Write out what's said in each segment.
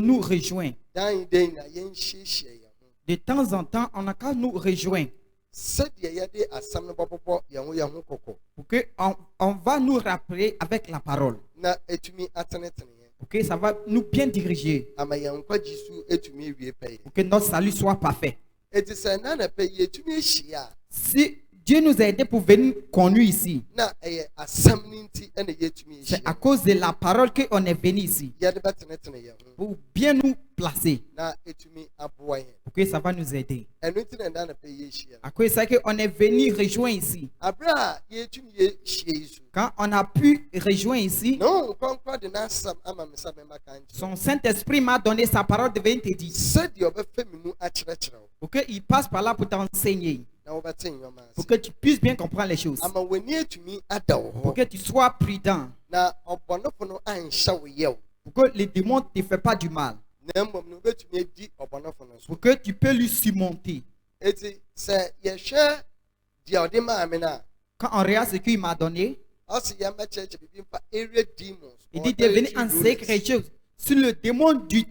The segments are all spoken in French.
nous rejoindre. De temps en temps, on n'a qu'à nous rejoindre. Pour que on va nous rappeler avec la parole. Pour que ça va nous bien diriger. Pour que notre salut soit parfait. Si Dieu nous a aidés pour venir connu ici, c'est à cause de la parole qu'on est venu ici. Pour bien nous placer. Pour que ça va nous aider. À cause de ça qu'on est venu rejoindre ici. Quand on a pu rejoindre ici, son Saint-Esprit m'a donné sa parole de venir te dire. Pour qu'il passe par là pour t'enseigner. Pour que tu puisses bien comprendre les choses. Pour que tu sois prudent. Pour que les démons ne te fassent pas du mal. Pour que tu peux lui surmonter. Quand on regarde ce qu'il m'a donné, il dit de venir enseigner quelque chose sur le démon du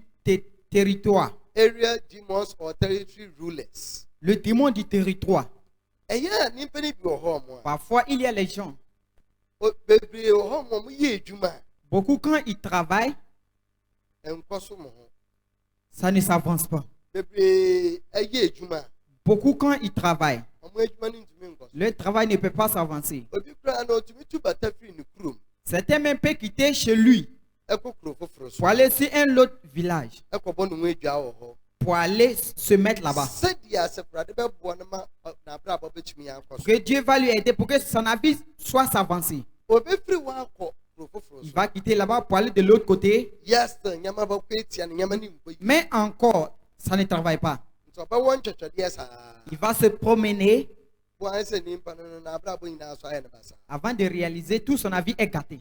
territoire. Le démon du territoire. Parfois, il y a les gens. Beaucoup, quand ils travaillent, ça ne s'avance pas. Beaucoup, quand ils travaillent, le travail ne peut pas s'avancer. Certains même peuvent quitter chez lui pour aller sur un autre village, pour aller se mettre là-bas. Que Dieu va lui aider pour que son avis soit s'avancer. Il va quitter là-bas pour aller de l'autre côté. Mais encore, ça ne travaille pas. Il va se promener. Avant de réaliser, tout son avis est gâté.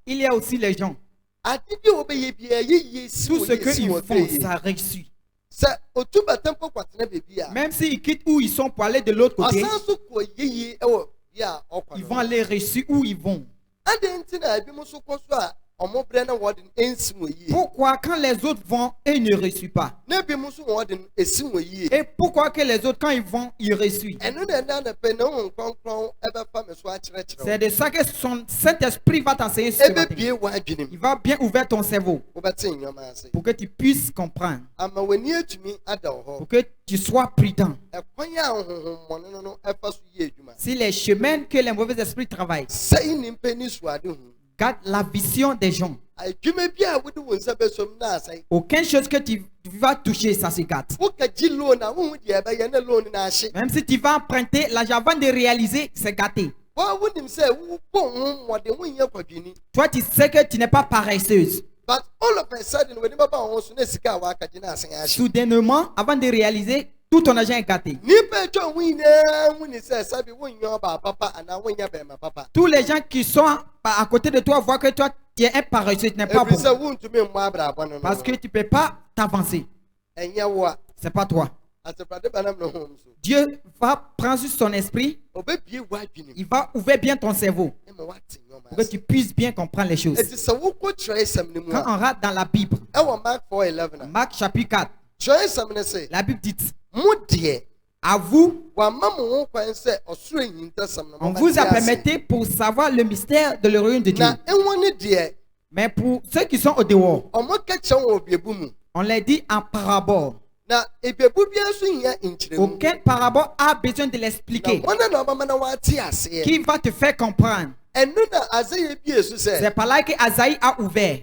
Il y a aussi les gens. Tout ce qu'ils font, ça réussit. Même s'ils quittent où ils sont pour aller de l'autre côté, ils vont aller réussir où ils vont. Pourquoi quand les autres vont, ils ne réussissent pas? Et pourquoi que les autres, quand ils vont, ils réussissent? C'est de ça que son Saint-Esprit va t'enseigner ce matin. Il va bien ouvrir ton cerveau pour que tu puisses comprendre, pour que tu sois prudent. Si les chemins que les mauvais esprits travaillent, garde la vision des gens. Aucune chose que tu vas toucher, ça se gâte. Même si tu vas emprunter l'argent avant de réaliser, c'est gâté. Toi, tu sais que tu n'es pas paresseuse. Soudainement, avant de réaliser, tout ton argent est gâté. Tous les gens qui sont à côté de toi voient que toi, tu es un paresseux, tu n'es pas bon. Parce que tu ne peux pas t'avancer. C'est pas toi. Dieu va prendre sur son esprit. Il va ouvrir bien ton cerveau pour que tu puisses bien comprendre les choses. Quand on rate dans la Bible, Marc chapitre 4, la Bible dit: à vous, on vous a permis pour savoir le mystère de le royaume de Dieu. Mais pour ceux qui sont au dehors, on les dit en parabole. Aucun parabole a besoin de l'expliquer. Qui va te faire comprendre? C'est par là que Asaïe a ouvert.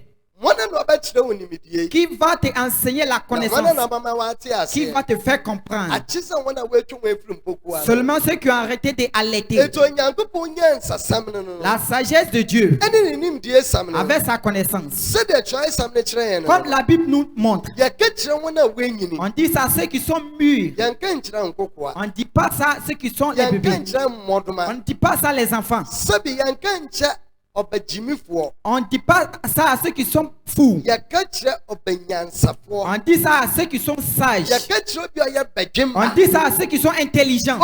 Qui va te enseigner la connaissance? Qui va te faire comprendre? Seulement ceux qui ont arrêté d'allaiter. La sagesse de Dieu avec sa connaissance. Comme la Bible nous montre, on dit ça à ceux qui sont mûrs. On ne dit pas ça à ceux qui sont les bébés. On ne dit pas ça les enfants. On ne dit pas ça à ceux qui sont fous. On dit ça à ceux qui sont sages. On dit ça à ceux qui sont intelligents.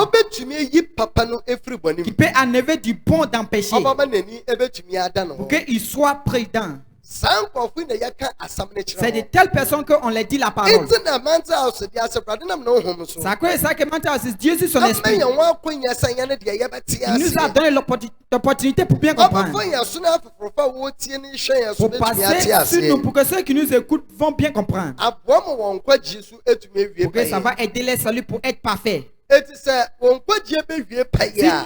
Qui peut enlever du bon d'empêcher. Pour qu'ils soient prudents. C'est de telles personnes qu'on leur dit la parole. C'est à cause de ça que mental house, Dieu sur son esprit. Il nous a donné l'opportunité pour bien comprendre. Pour passer sur nous, pour que ceux qui nous écoutent vont bien comprendre. Pour que ça va aider les saluts pour être parfait. Si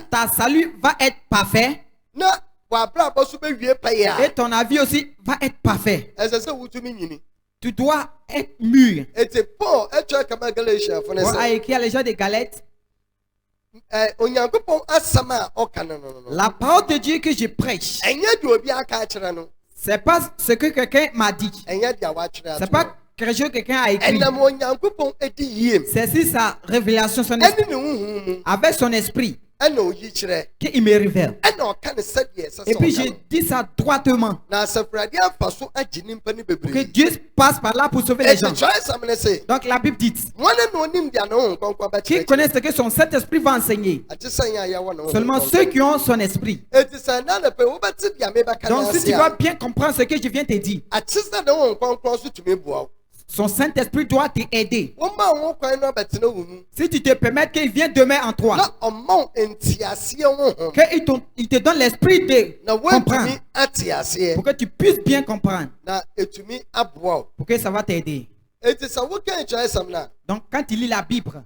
ta salut va être parfait, et ton avis aussi va être parfait. Tu dois être mûr. Paul a écrit à les gens de Galate. La parole de Dieu que je prêche, c'est pas ce que quelqu'un m'a dit. C'est pas quelque chose que quelqu'un a écrit. C'est si sa révélation, son esprit, avec son esprit, qu'il me révèle. Et puis je dis ça droitement. Que Dieu passe par là pour sauver les gens. Donc la Bible dit, qui connaissent ce que son Saint-Esprit va enseigner. Seulement ceux qui ont son esprit. Donc si tu vas bien comprendre ce que je viens de te dire, son Saint-Esprit doit t'aider. Si tu te permets qu'il vienne demain en toi, qu'il te donne l'esprit de comprendre, pour que tu puisses bien comprendre, pour que ça va t'aider. Donc quand tu lis la Bible,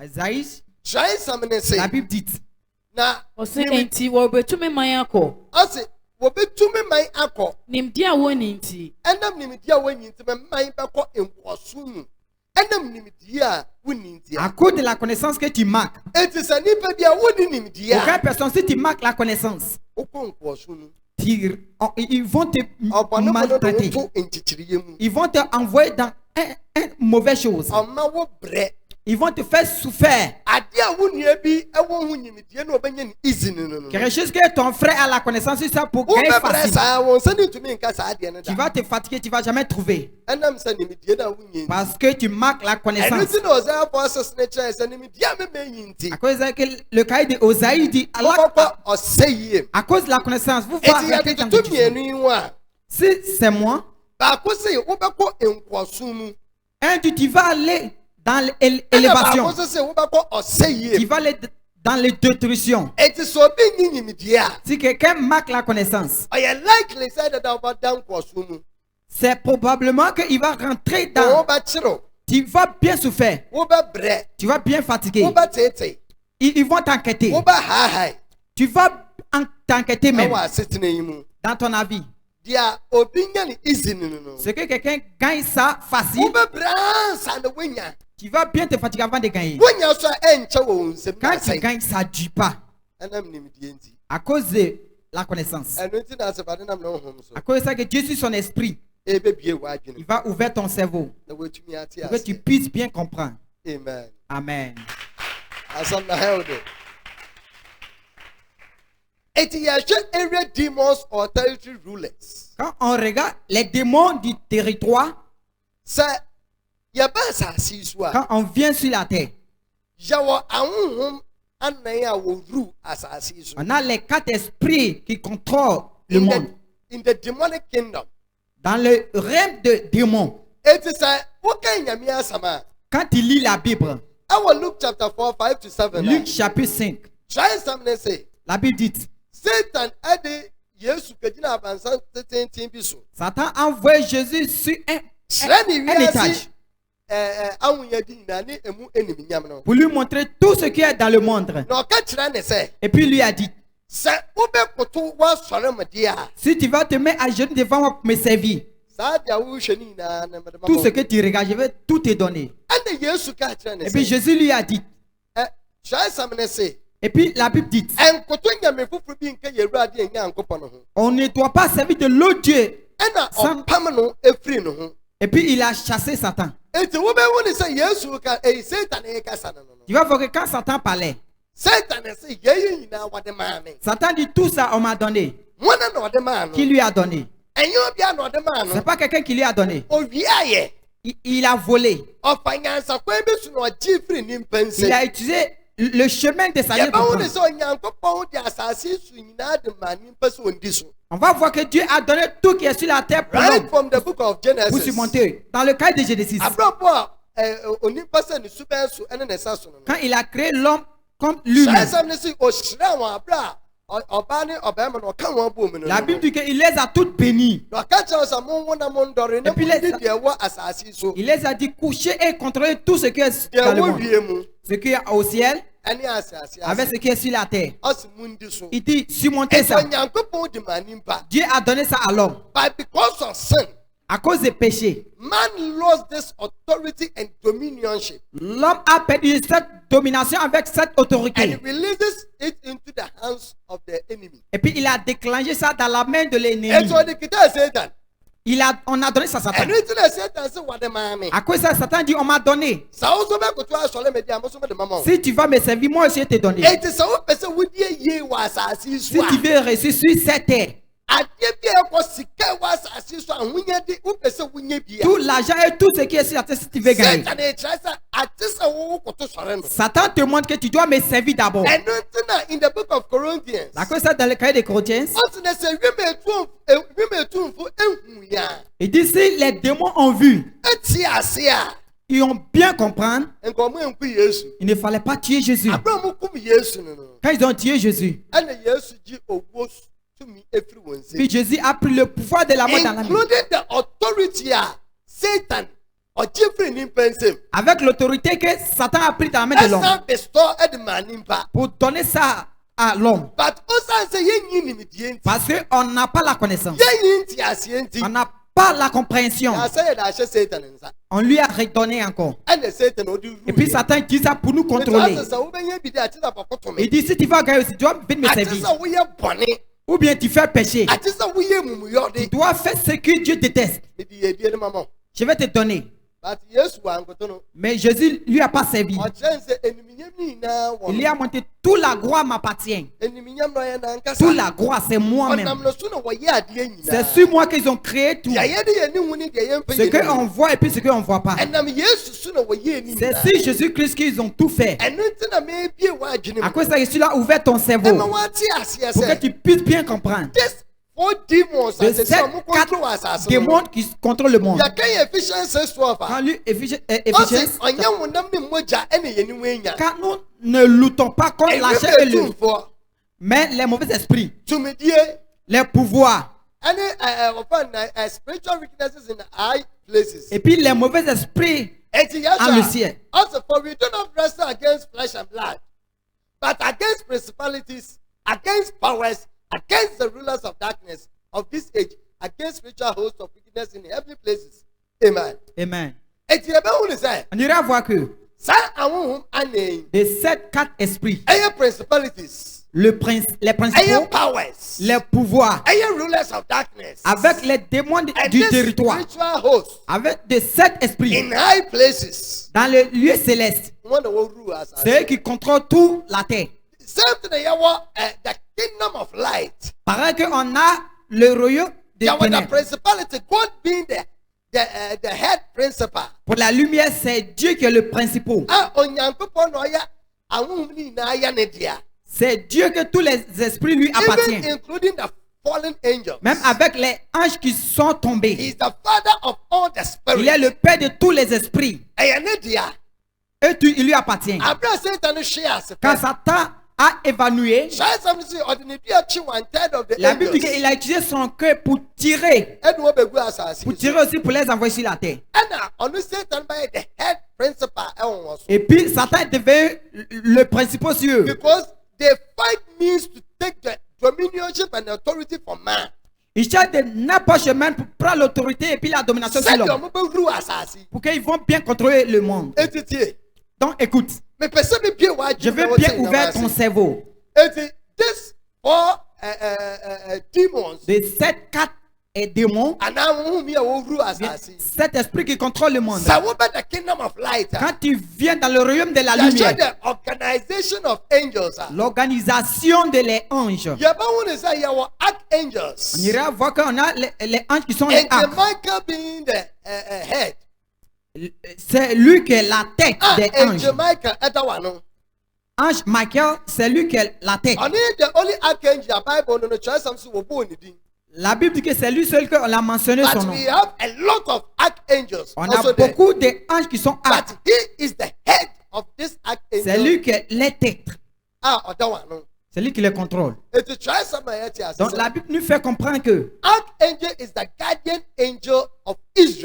Isaïe, la Bible dit, à cause de la connaissance que tu marques. Aucune personne, si tu marques la connaissance, ils vont te maltraiter. Ils vont te envoyer dans une mauvaise chose. Ils vont te faire souffrir. Quelque chose que ton frère a la connaissance sur ça pour gagner facile. Tu vas te fatiguer, tu ne vas jamais trouver. Parce que tu marques la connaissance. À cause que le cahier de Osaïe dit, à cause de la connaissance, vous voyez. Si c'est moi, tu vas aller dans l'élévation. Il va aller dans les détructions. Si quelqu'un marque la connaissance, c'est probablement qu'il va rentrer dans. Tu vas bien souffrir. Tu vas bien fatiguer. Ils vont t'enquêter. Tu vas t'enquêter même dans ton avis. C'est que quelqu'un gagne ça facile. Tu vas bien te fatiguer avant de gagner. Quand tu gagnes, ça ne dure pas. À cause de la connaissance. À cause de ça que Dieu sur son esprit, il va ouvrir ton cerveau pour que tu puisses bien comprendre. Amen. Quand on regarde les démons du territoire, quand on vient sur la terre, on a les 4 esprits qui contrôlent le monde. Dans le règne de démons, quand tu lis la Bible, Luc chapitre 5, la Bible dit, Satan a envoyé Jésus sur un étage pour lui montrer tout ce qui est dans le monde. Et puis lui a dit, si tu vas te mettre à genoux devant moi pour me servir, tout ce que tu regardes, je vais tout te donner. Et puis Jésus lui a dit, et puis la Bible dit, on ne doit pas servir de l'autre Dieu. Et puis il a chassé Satan. Tu vas voir que quand Satan parlait, Satan dit tout ça on m'a donné. Qui lui a donné? C'est pas quelqu'un qui lui a donné. Il a volé. Il a utilisé le chemin de sagesse. On va voir que Dieu a donné tout qui est sur la terre pour right from the book of Genesis. Pour surmonter. Dans le cas de Genèse. Quand il a créé l'homme comme lui-même. La Bible dit qu'il les a toutes bénies. Et puis il les a dit coucher et contrôler tout ce qui est dans le monde. Ce qui est au ciel avec ce qui est sur la terre. Il dit surmonter ça. Dieu a donné ça à l'homme. À cause des péchés, l'homme a perdu cette domination avec cette autorité. Et puis il a déclenché ça dans la main de l'ennemi. On a donné ça à Satan. À cause de ça, Satan dit on m'a donné. Si tu vas me servir, moi aussi je t'ai donné. Si tu veux réussir sur cette terre, tout l'argent et tout ce qui est sur la terre, si tu veux gagner, Satan te montre que tu dois me servir d'abord. À cause de ça, dans le cahier des Corinthiens, il dit si les démons ont vu, ils ont bien compris, il ne fallait pas tuer Jésus. Quand ils ont tué Jésus, puis Jésus a pris le pouvoir de la mort dans la main. Avec l'autorité que Satan a pris dans la main de l'homme pour donner ça à l'homme. Parce qu'on n'a pas la connaissance. On n'a pas la compréhension. On lui a redonné encore. Et puis Satan dit ça pour nous contrôler. Il dit si tu vas gagner, tu dois venir me servir. Ou bien tu fais péché. Tu dois faire ce que Dieu déteste. Je vais te donner. Mais Jésus lui a pas servi. Il lui a montré toute la gloire m'appartient. Toute la gloire c'est moi-même. C'est sur moi qu'ils ont créé tout. Ce qu'on voit et puis ce qu'on ne voit pas. C'est sur Jésus-Christ qu'ils ont tout fait. À cause de ça, Jésus a ouvert ton cerveau pour que tu puisses bien comprendre. De ces 4 démons qui contrôlent le monde. Quand lui, Éphésiens, car nous ne luttons pas contre la chair et le mais les mauvais esprits, les pouvoirs, et puis les mauvais esprits en le ciel. For we do not wrestle against flesh and blood, but against principalities, against powers, against the rulers of darkness of this age, against spiritual hosts of wickedness in heavenly places. Amen. Amen. On ira voir que de ces 4 esprits, les principaux, les pouvoirs, avec les démons du territoire, avec de 7 esprits dans les lieux célestes, c'est eux qui contrôlent toute la terre. Pareil qu'on a le royaume des ténèbres. The head principal. Pour la lumière, c'est Dieu qui est le principal. C'est Dieu que tous les esprits lui appartiennent. Including the fallen angels. Même avec les anges qui sont tombés. He is the father of all the spirits. Il est le père de tous les esprits. Et il lui appartient. Quand Satan a évanoui, la Bible dit qu'il a utilisé son cœur pour tirer aussi pour les envoyer sur la terre. Et puis Satan est devenu le principal sur eux. Ils cherchent de n'importe chemin pour prendre l'autorité et puis la domination sur l'homme. Pour qu'ils vont bien contrôler le monde. Donc écoute, je veux bien ouvrir ton cerveau. De ces 4 démons, 7 esprits qui contrôlent le monde. Quand tu viens dans le royaume de la lumière, l'organisation des anges, on ira voir qu'on a les anges qui sont les arcs. C'est lui qui est la tête des anges. Ange Michael, c'est lui qui est la tête. La Bible dit que c'est lui seul qu'on a mentionné son nom. On a beaucoup d'anges qui sont arcs. C'est lui qui est les têtes. C'est lui qui les contrôle. Donc la Bible nous fait comprendre que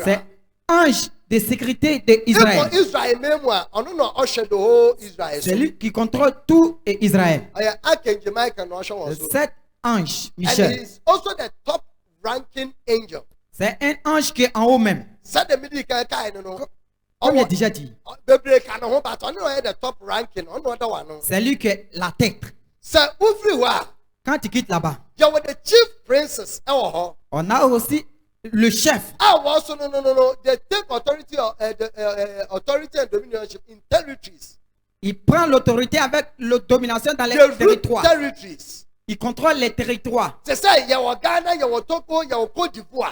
c'est ange de sécurité d'Israël. C'est lui qui contrôle tout Israël. Cet ange, Michel, c'est un ange qui est en haut même. Comme il a déjà dit. C'est lui qui est la tête. Quand tu quittes là-bas, on a aussi le chef. Il prend l'autorité avec la domination dans les territoires. Il contrôle les territoires.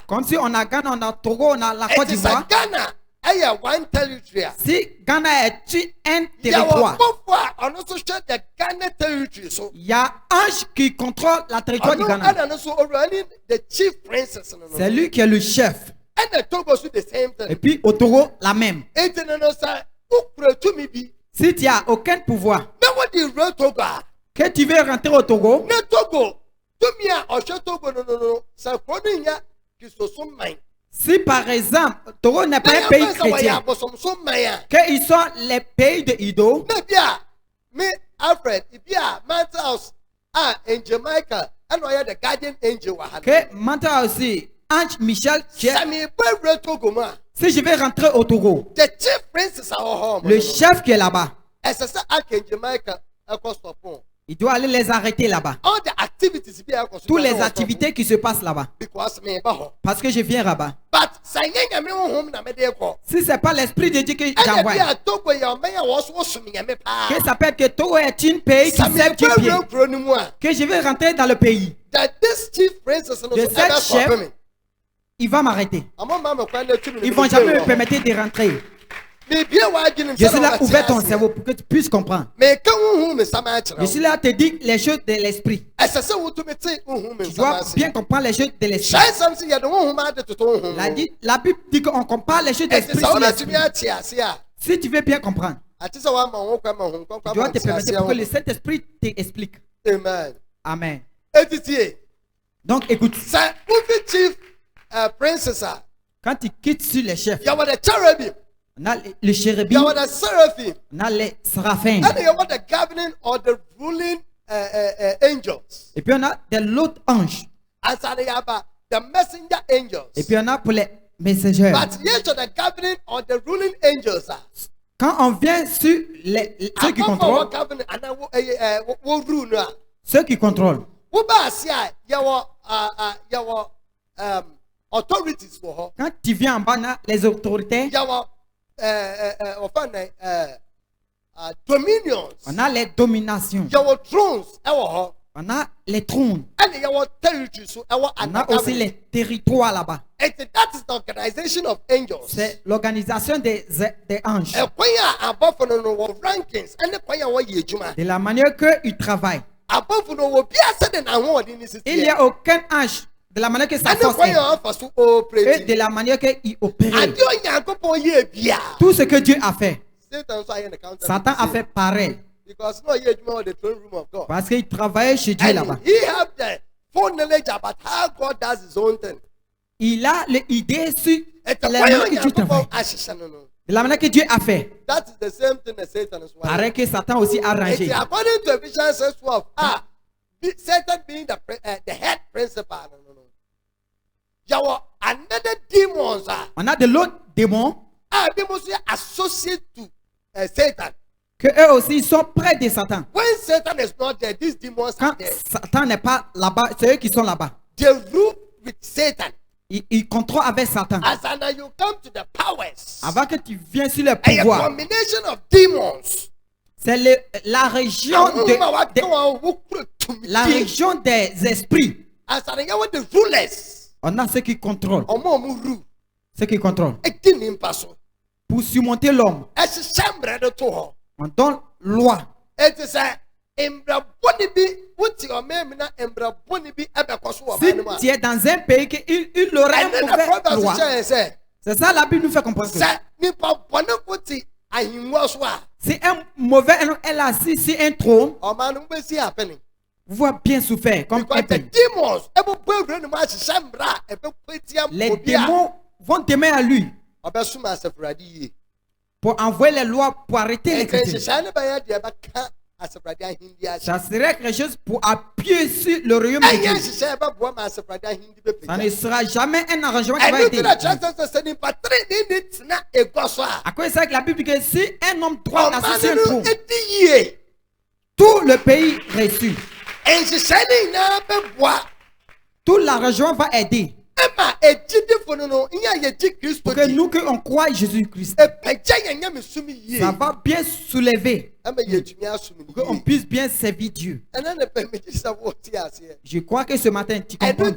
Comme si on a Ghana, on a Togo, on a la Côte d'Ivoire. Si Ghana est un territoire, il y a un ange qui contrôle la territoire du Ghana. C'est lui qui est le chef. Et puis au Togo, la même. Si tu n'as aucun pouvoir, que tu veux rentrer au Togo, si par exemple, Togo n'est pas un pays chrétien, qu'ils sont les pays de Ido, que maintenant aussi, Ange Michel, si je vais rentrer au Togo, le chef qui est là-bas, il doit aller les arrêter là-bas. Toutes les activités qui se passent là-bas. Parce que je viens là-bas. Si ce n'est pas l'Esprit de Dieu que j'envoie, que ça peut être que Togo est un pays qui sert Dieu bien, que je vais rentrer dans le pays de cette chef, il va m'arrêter. Ils ne vont jamais me permettre de rentrer. Je suis là ouvert ton cerveau pour que tu puisses comprendre. Je suis là à te dire les choses de l'esprit. Tu dois bien comprendre les choses de l'esprit. La Bible dit qu'on compare les choses de l'esprit sur l'esprit. Si tu veux bien comprendre, tu dois te permettre pour que le Saint-Esprit t'explique. Amen. Donc écoute. Quand tu quittes sur les chefs, on a les chérubins, on a les séraphins, et puis on a des autres anges, et puis on a pour les messagers. Quand on vient sur ceux qui contrôlent, quand tu viens en bas, on a les autorités. On a les dominations. On a les trônes. On a aussi les territoires là-bas. C'est l'organisation des anges. De la manière qu'ils travaillent. Il n'y a aucun ange. De la manière que ça force et de la manière qu'il opère. Tout ce que Dieu a fait, Satan a fait pareil. Parce qu'il travaillait chez Dieu là-bas. Il a l'idée sur la manière que Dieu travaille. De la manière que Dieu a fait. Pareil que Satan aussi a arrangé. Satan being the head principal. Another demons. On a de l'autre démons. Demons associated to Satan. Que eux aussi sont près de Satan. When Satan is not there, these demons quand are there. Satan n'est pas là-bas, c'est eux qui sont là-bas. They rule with Satan. Ils contrôlent avec Satan. As you come to the powers. Avant que tu viennes sur le pouvoir. A combination of demons. C'est la région la région des esprits. As the rulers. On a ceux qui contrôlent. Ceux qui contrôlent. Pour surmonter l'homme. On donne loi. It is a Si tu es dans un pays qu'il aurait une mauvaise loi, c'est ça la Bible nous fait comprendre. Si un mauvais est assis sur un trône, vous voyez bien souffert comme un pays. Les démons vont temer à lui pour envoyer les lois pour arrêter les chrétiens. Ça serait quelque chose pour appuyer sur le royaume de Dieu. Ça ne sera jamais un arrangement qui va aider. À cause de ça que la Bible dit que si un homme droit assis sur un trône, tout le pays réussit. Tout l'argent va aider. Pour que nous on croit Jésus-Christ, ça va bien soulever. Pour qu'on puisse bien servir Dieu. Je crois que ce matin tu comprends.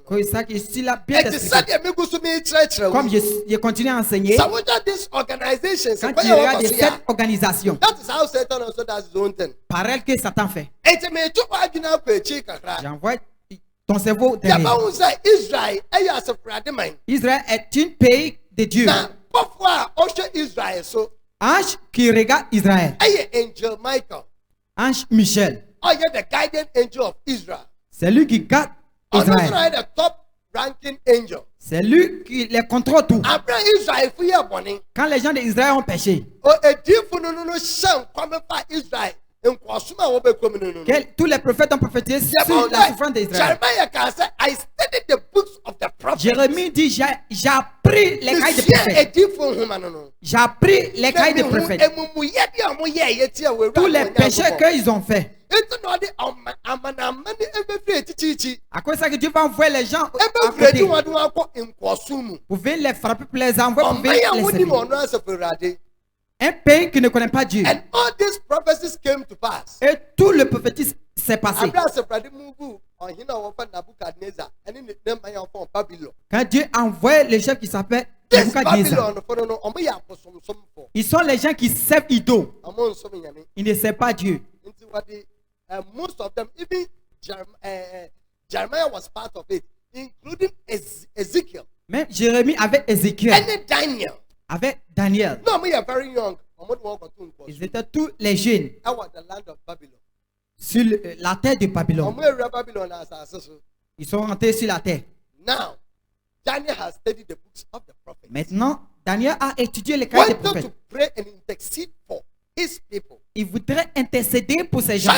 C'est ça que si la bien comme je continue à enseigner, quand tu regardes cette organisation, pareil que Satan fait. J'envoie ton cerveau derrière. Israël est un pays de Dieu. Ange qui regarde Israël. Ange Michel. C'est lui qui garde Israël. C'est lui qui les contrôle tout. Quand les gens d'Israël ont péché, tous les prophètes ont prophétisé sur la souffrance d'Israël. Jérémie dit, j'ai appris les cailles des prophètes. J'ai appris les cailles des prophètes. Tous les péchés qu'ils ont fait. À cause de ça que Dieu va envoyer les gens à côté. Vous pouvez les frapper pour les envoyer, vous pouvez les servir. Un pays qui ne connaît pas Dieu. And all these prophecies came to pass. Et tout le prophétisme s'est passé. Quand Dieu a envoyé les chefs qui s'appellent Nebuchadnezzar, ils sont les gens qui servent idoles. Ils ne servent pas Dieu. Most of them, even Jeremiah was part of it, including Ezekiel. Même Jérémie avec Ézéchiel. And Daniel. Avec Daniel. No, we are very young. Ils étaient tous les jeunes sur la terre de Babylone. Ils sont rentrés sur la terre. Now, Daniel has studied the books of the prophets. Maintenant, Daniel a étudié les cahiers des prophètes. To pray and intercede for his people. Il voudrait intercéder pour ces gens.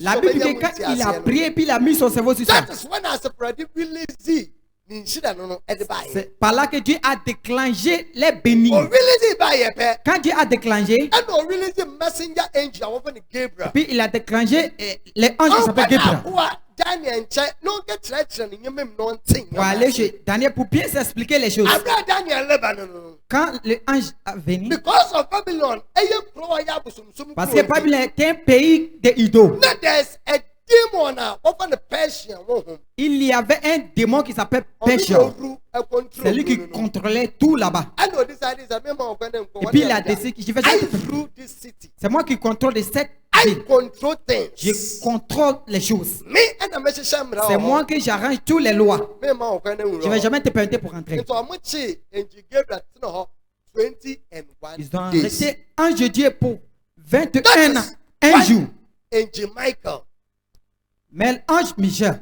La Bible dit que quand il a prié puis il a mis son cerveau sur ça. C'est par là que Dieu a déclenché les bénis. Quand Dieu a déclenché, puis il a déclenché les anges qui s'appellent Gabriel. Pour aller chez Daniel pour bien s'expliquer les choses. Quand l'ange a venu, parce que Babylone est un pays de idoles. Il y avait un démon qui s'appelle Persia. C'est lui qui contrôlait tout là-bas. Et puis il a décidé que je vais c'est moi qui contrôle cette ville. Je contrôle les choses. C'est moi qui j'arrange toutes les lois. Je ne vais jamais te permettre pour rentrer. Ils ont resté ange de Dieu pour 21 ans, un jour. Mais l'ange Michel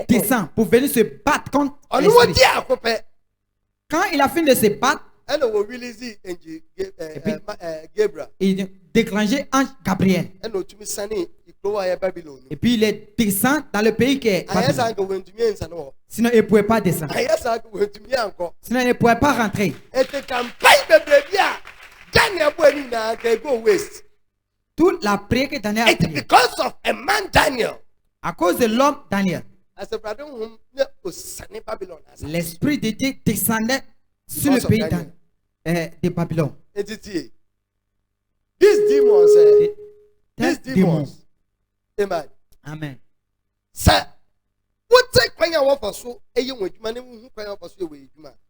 descend pour venir se battre contre l'esprit. Quand il a fini de se battre, il déclenchait l'ange Gabriel. Et puis il descend dans le pays qui est Babylone. Sinon il ne pouvait pas descendre. Sinon il ne pouvait pas rentrer. Toute la prière que Daniel a priée. Because of a man Daniel. À cause de l'homme Daniel. L'esprit de Dieu descendait sur le pays de Babylone. These demons. Amen. Amen.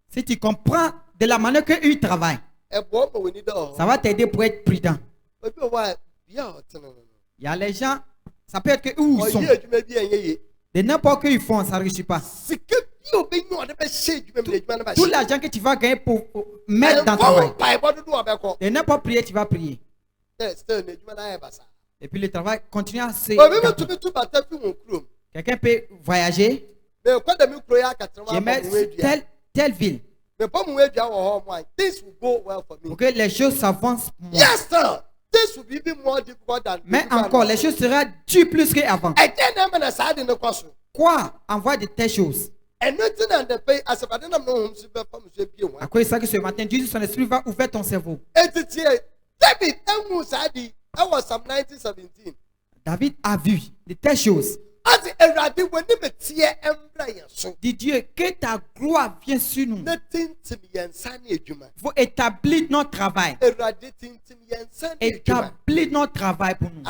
Si tu comprends de la manière qu'ils travaillent, Ça va t'aider pour être prudent. Il y a les gens, ça peut être que où ils sont. De n'importe quoi ils font, ça ne réussit pas. Tout l'argent que tu vas gagner pour mettre dans ton travail. De n'importe prier, tu vas prier. Et puis le travail continue à se... Quelqu'un peut voyager. J'aimerais telle ville. Pour que les choses s'avancent pour moi. Yes, sir. This will be even more difficult than. Mais encore, les choses seront dures plus qu'avant. Quoi envoie de telles choses? À cause de ça que ce matin, Dieu, son esprit va ouvrir ton cerveau. David a vu de telles choses. Dis Dieu, que ta gloire vienne sur nous. Il faut établir notre travail. Établir notre travail pour nous.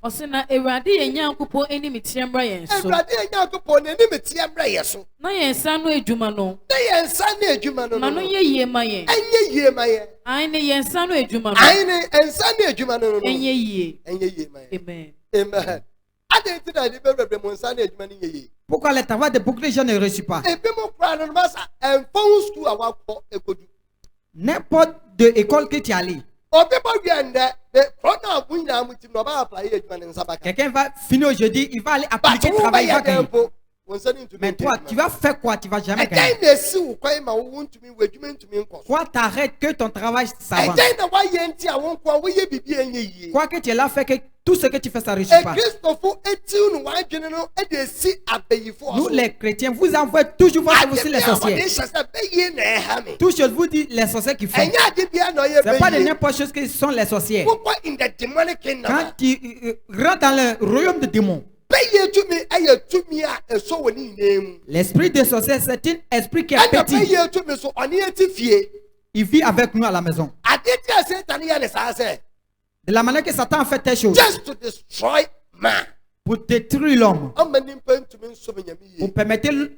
Osina Ewrade Yanyankopon eni mitiambra yenso. Ewrade Yanyankopon eni mitiambra yeso. Na yensa no edwuma no. Na yensa no edwuma no. Mano ye yie ma yen. Enye yie ma yen. Aine yensa no edwuma no. Aine ensa no edwuma no. Enye yie. Enye yie ma yen. Amen. Amen. Adenti na di bebre mo ensa no edwuma no yie. Pourquoi le travail de beaucoup de gens ne réussit pas? Ebi mo kra no masa enfon school awakọ ekodu. N'importe de école que tu es allé. Quelqu'un va finir aujourd'hui, il va aller appliquer le travail, il va gagner. Mais toi, tu vas faire quoi? Tu ne vas jamais gagner. Quoi t'arrêtes que ton travail s'avance? Quoi que tu es là, fait que tout ce que tu fais, ça ne réussit pas. Nous, les chrétiens, vous envoyez toujours votre sur les sorciers. Tout ce que vous dites, les sorciers qui font. Ce n'est pas de n'importe chose que sont les sorciers. Quand tu rentres dans le royaume des démons, l'esprit des sorciers, c'est un esprit qui est petit. Il vit avec nous à la maison. De la manière que Satan a fait telle chose. Pour détruire l'homme. Pour permettre l'homme.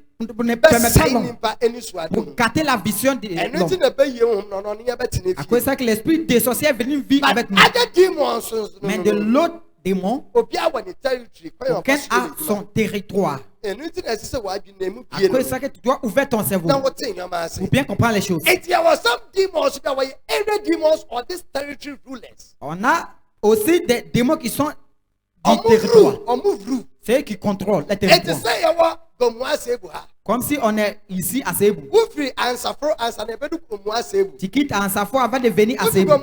Pour gâter la vision de l'homme. À cause de ça que l'esprit des sorciers est venu vivre avec nous. Mais de l'autre démon, aucun a son territoire. À cause de ça que tu dois ouvrir ton cerveau pour bien comprendre les choses. On a aussi des démons qui sont du territoire. C'est eux qui contrôlent le territoire. Comme si on est ici à Sébou. Tu quittes à Ansafo avant de venir à Sébou.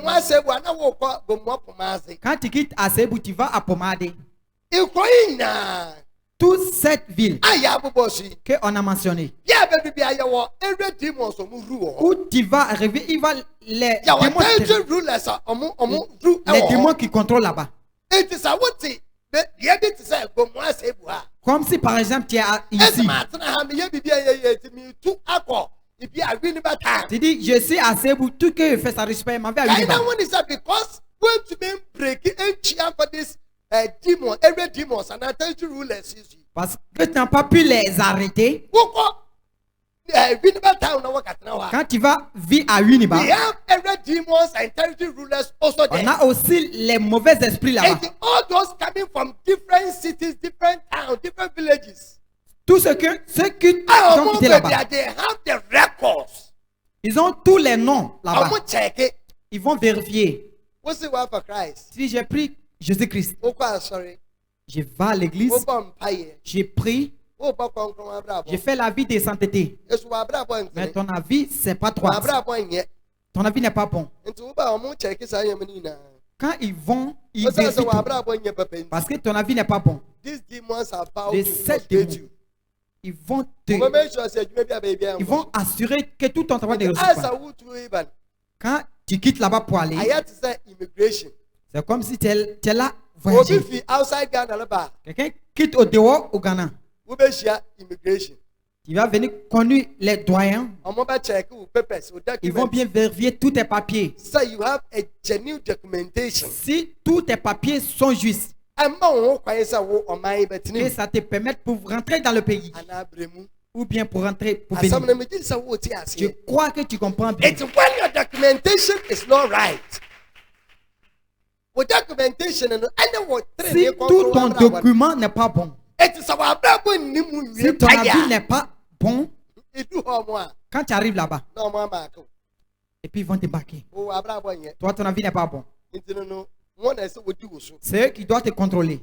Quand tu quittes à Sébou, tu vas à Pomade. Toute cette ville qu'on a mentionnée. Où tu vas arriver, il va les démons qui contrôlent là-bas. Comme si par exemple tu es ici. Tu dis, je suis à Sébou, tout que je fais ça respect, ma vie à Uniba. Parce que tu n'as pas pu les arrêter. Quand tu vas vivre à Uniba, on a aussi les mauvais esprits là-bas. Tous ceux qui ont quitté là-bas, ils ont tous les noms là-bas. Ils vont vérifier. Si j'ai pris Jésus-Christ, je vais à l'église, j'ai pris, j'ai fait la vie de sainteté. Mais ton avis, c'est pas toi. Ton avis n'est pas bon. Quand ils vont, ils vérifient tout. Parce que ton avis n'est pas bon. Les 7 démons, ils vont assurer que tout ton travail ne réussit pas. Quand tu quittes là-bas pour aller, c'est comme si tu es là voyager. Quelqu'un quitte au dehors au Ghana. Tu vas venir conduire les doyens. Ils vont bien vérifier tous tes papiers. Si tous tes papiers sont justes, et ça te permet pour rentrer dans le pays. ou bien pour rentrer, pour venir. Je crois que tu comprends bien. It's when your documentation is not right. With documentation, Si tout ton document n'est pas bon, si ton avis n'est pas bon, quand tu arrives là-bas, et puis ils vont te marquer. Toi, ton avis n'est pas bon. C'est eux qui doivent te contrôler.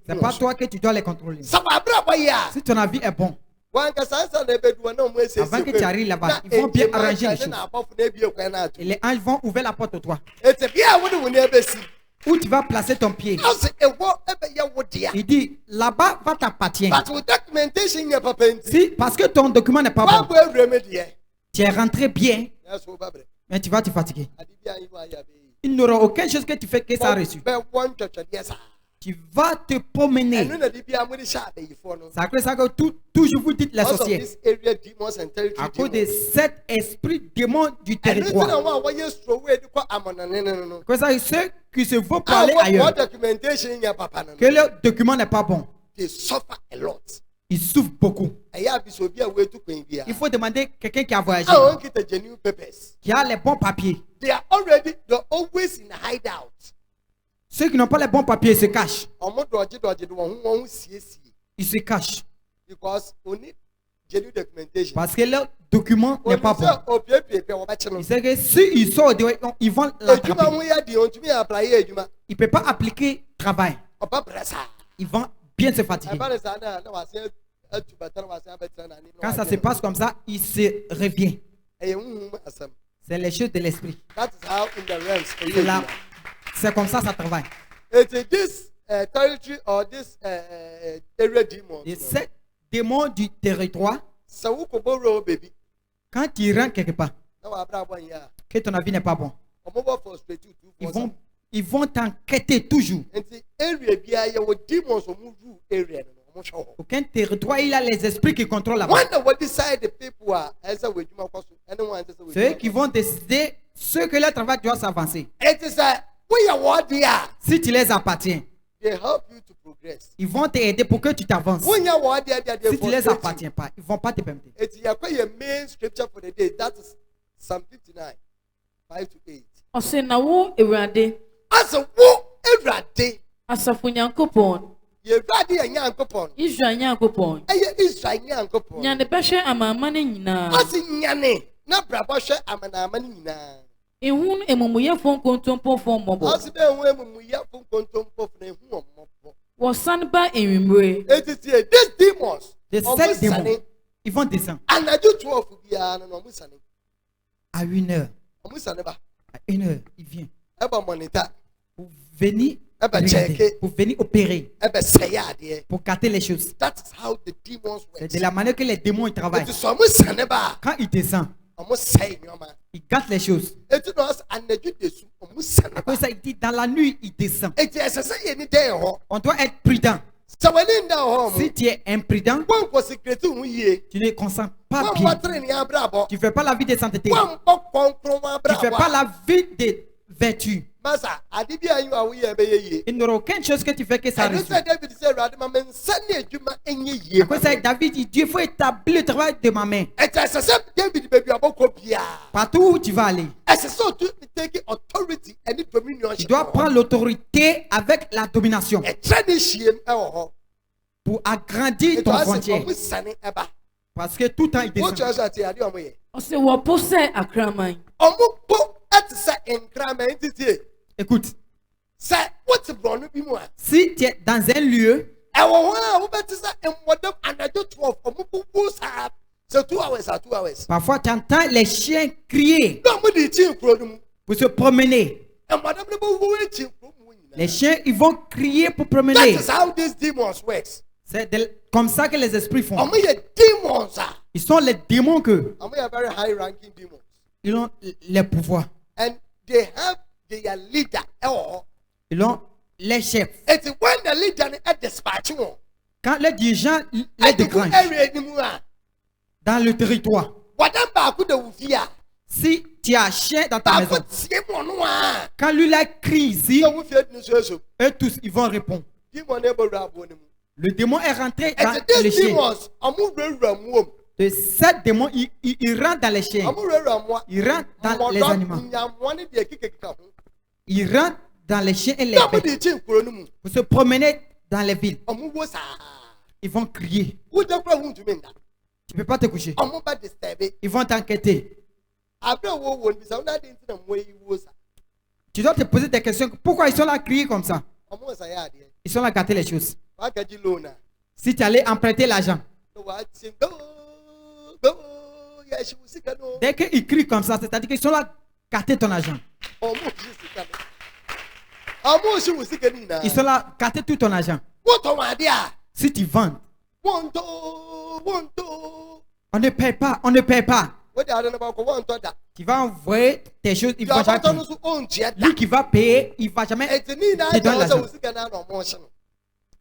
C'est pas toi que tu dois les contrôler. Si ton avis est bon, avant que tu arrives là-bas, ils vont bien arranger les choses. Et les anges vont ouvrir la porte au toit. Où tu vas placer ton pied. Il dit, là-bas va t'appartenir. Si, parce que ton document n'est pas bon, tu es rentré bien, mais tu vas te fatiguer. Il n'y aura aucune chose que tu fais que ça a reçu. Tu vas te promener. C'est ça que toujours vous dites les sorciers. À cause de cet esprit démon du territoire. C'est ceux qui se vont parler ailleurs. Que leur document n'est pas bon. Ils souffrent beaucoup. Il faut demander quelqu'un qui a voyagé, qui a les bons papiers. Ceux qui n'ont pas les bons papiers se cachent. Ils se cachent. Parce que leur document n'est pas bon. Ils savent que s'ils sortent, ils vont l'attraper. Ils ne peuvent pas appliquer travail. Ils vont bien se fatiguer. Quand ça se passe comme ça, il se revient. C'est les choses de l'esprit. C'est comme ça travaille. Et ces démons du territoire, quand ils rentrent quelque part, que ton avis n'est pas bon, ils vont t'enquêter toujours. Aucun territoire, il a les esprits qui contrôlent là-bas. C'est eux qui vont décider ce que leur travail doit s'avancer. Si tu les appartiens, ils vont t'aider pour que tu t'avances. Si tu ne les appartiens pas, ils ne vont pas te permettre. Asafo Nyankopon. Israel Nyankopon. Nyane bɛhwɛ amamane nyinaa. Ehun emumuyɛfo nkontompofo mmɔbɔ. Wɔsan ba enwumre. De 7 démons, ils vont descendre. À 1h. À 1h, il vient. Pour venir regarder, pour venir opérer, pour gâter les choses. C'est de la manière que les démons ils travaillent. Quand ils descendent, ils gâtent les choses. Après ça, il dit dans la nuit, ils descendent. On doit être prudent. Si tu es imprudent, tu ne consens pas bien. Tu ne fais pas la vie de sainteté. Tu ne fais pas la vie de vertu. Il n'y aura aucune chose que tu fais que ça réussit. Après ça, David dit, Dieu, il faut établir le travail de ma main. Partout où tu vas aller, tu dois prendre l'autorité avec la domination pour agrandir ton frontière. Parce que tout le temps, il descend. Écoute, si tu es dans un lieu, parfois tu entends les chiens crier pour se promener. Les chiens, ils vont crier pour promener. C'est comme ça que les esprits font. Ils sont les démons que ils ont les pouvoirs. Ils ont les chefs. Quand les dirigeants les déclenchent dans le territoire, si tu as un chien dans ta maison, quand lui la crie ici, eux tous ils vont répondre. Le démon est rentré dans le chien. De 7 démons, il rentre dans les chiens. Il rentre dans les animaux. Il rentre dans les chiens et les bêtes. Vous se promenez dans les villes. Ils vont crier. Tu ne peux pas te coucher. Ils vont t'enquêter. Tu dois te poser des questions. Pourquoi ils sont là à crier comme ça? Ils sont là à gâter les choses. Si tu allais emprunter l'argent, dès qu'ils crient comme ça, c'est-à-dire qu'ils sont là à gâter ton argent. Ils sont là à gâter tout ton argent. Si tu vends, on ne paye pas, on ne paye pas. Tu vas envoyer tes choses, il va jamais payer. Lui qui va payer, il ne va jamais te donner l'argent.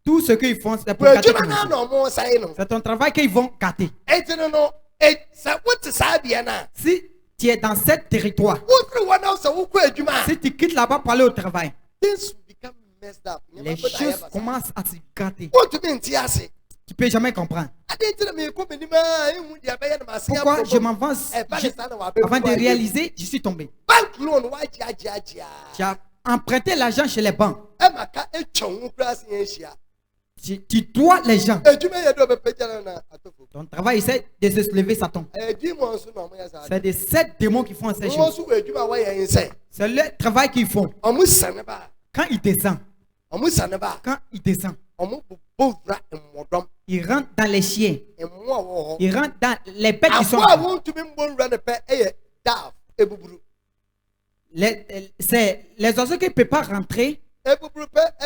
Tout ce qu'ils font, c'est pour gâter ton argent. C'est ton travail qu'ils vont gâter. Si tu es dans ce territoire, si tu quittes là-bas pour aller au travail, les choses commencent à se gâter. Tu ne peux jamais comprendre. Pourquoi je m'avance avant de réaliser, je suis tombé. Tu as emprunté l'argent chez les banques. Tu dois les gens. Ton travail, c'est de se lever, ça tombe. C'est de 7 démons qui font ces choses. C'est le travail qu'ils font. Quand ils descendent, ils rentrent dans les chiens. Ils rentrent dans les bêtes qui sont là. Les oiseaux qui ne peuvent pas rentrer,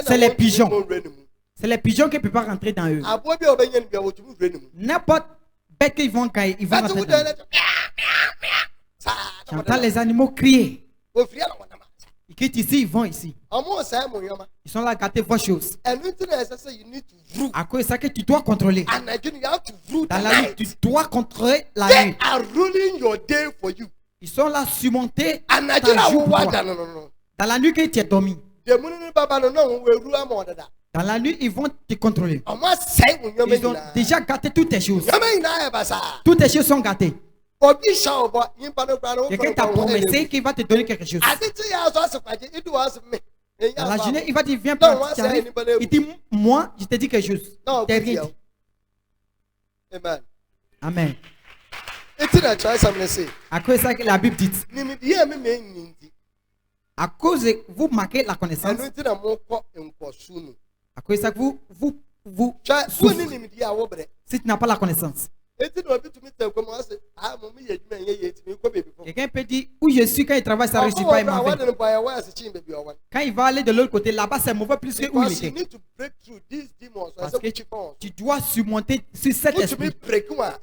c'est les pigeons. C'est les pigeons qui ne peuvent pas rentrer dans eux. N'importe bête qu'ils vont rentrer dans eux. J'entends les animaux crier. Ils quittent ici, ils vont ici. Ils sont là à gâter vos choses. À cause de ça que tu dois contrôler. Dans la nuit, tu dois contrôler la nuit. Ils sont là à surmonter ta jour pour toi. Dans la nuit que tu es dormi. Dans la nuit, ils vont te contrôler. Ils ont déjà gâté toutes tes choses. Toutes tes choses sont gâtées. Quelqu'un t'a promis qu'il va te donner quelque chose. Dans la journée, il va dire, viens prendre. Il dit, moi, je te dis quelque chose. T'es rien dit. Amen. À cause de ça que la Bible dit. À cause de vous marquez la connaissance. À cause de ça que vous souffrez. Si tu n'as pas la connaissance. Quelqu'un peut dire où je suis quand il travaille, ça ne réussit pas. Quand il va aller de l'autre côté, là-bas c'est mauvais plus que où il était. Parce que tu dois surmonter sur cet esprit.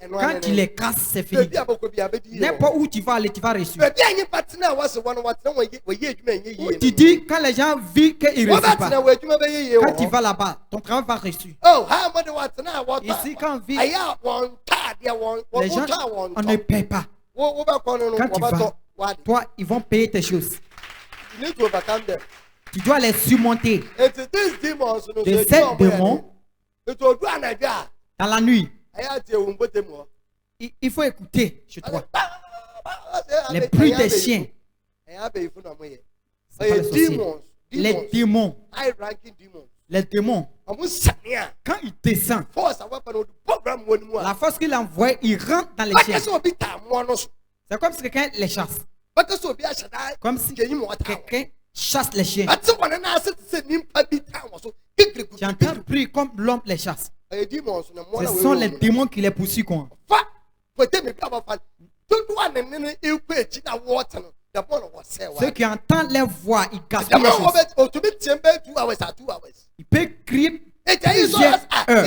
Quand tu les casses, c'est fini. N'importe où tu vas aller, tu vas réussir. Où tu dis quand les gens vivent qu'ils ne réussissent pas. Quand tu vas là-bas, ton travail va réussir. Ici, quand on vit, les gens, on ne paye pas. Quand tu vas, toi, ils vont payer tes choses. Tu dois les surmonter. De ces démons, dans la nuit, il faut écouter chez toi les bruits des chiens. Les démons. Les démons, quand ils descendent, la force qu'il envoie, il rentre dans les chiens. C'est comme si quelqu'un les chasse. Comme si quelqu'un chasse les chiens. J'entends prier comme l'homme les chasse. Ce sont les démons qui les poursuivent. Ceux qui entendent leur voix, ils gaspillent les choses. Ils peuvent crier plusieurs heures.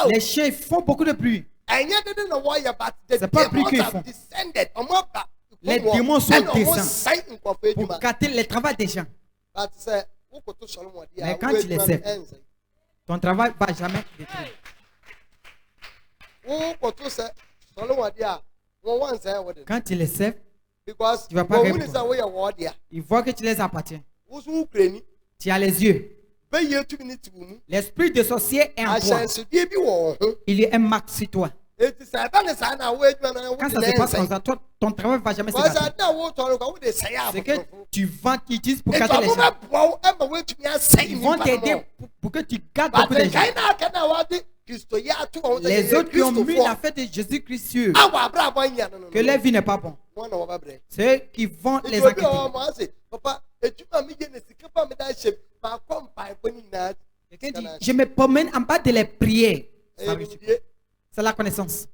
Les chiens font beaucoup de bruit. C'est pas plus qu'ils font. Les démons sont descendus pour gâter le travail des gens. Mais quand tu les sais, ton travail ne va jamais détruire. Quand tu les sais, tu ne vas pas répondre. Ils voient que tu les appartiens. Tu as les yeux. L'esprit de sorcier est en toi. Il y a un marque sur toi. Quand ça se passe comme ça, toi, ton travail ne va jamais se gâter. C'est que tu vends, tu utilises pour gâter les gens. Ils vont t'aider pour que tu gâtes beaucoup de gens. Les autres qui ont mis la fête de Jésus-Christ sur eux, que leur vie n'est pas bonne, c'est eux qui vont les inquiéter. Quelqu'un dit, je me promène en bas de les prières. C'est la connaissance.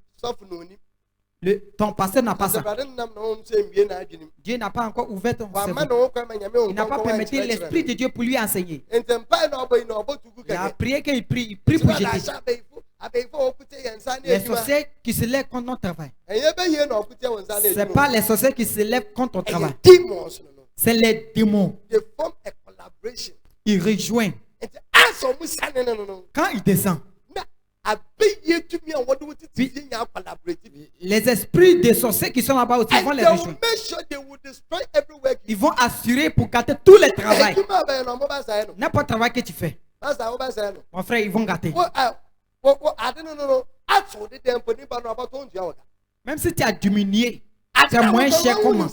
Ton pasteur n'a pas ça. Dieu n'a pas encore ouvert ton cerveau. Il n'a pas permis l'Esprit de Dieu pour lui enseigner. Il a prié qu'il prie. Il prie pour jeter. Les sorciers qui se lèvent contre notre travail. Ce n'est pas les sorciers qui se lèvent contre ton travail. C'est les démons. Ils rejoignent. Quand ils descendent, les esprits des sorciers qui sont là-bas aussi vont les rejoindre. Ils vont assurer pour gâter tous les travaux. N'importe travail que tu fais. Mon frère, ils vont gâter. Même si tu as diminué, c'est moins cher comment.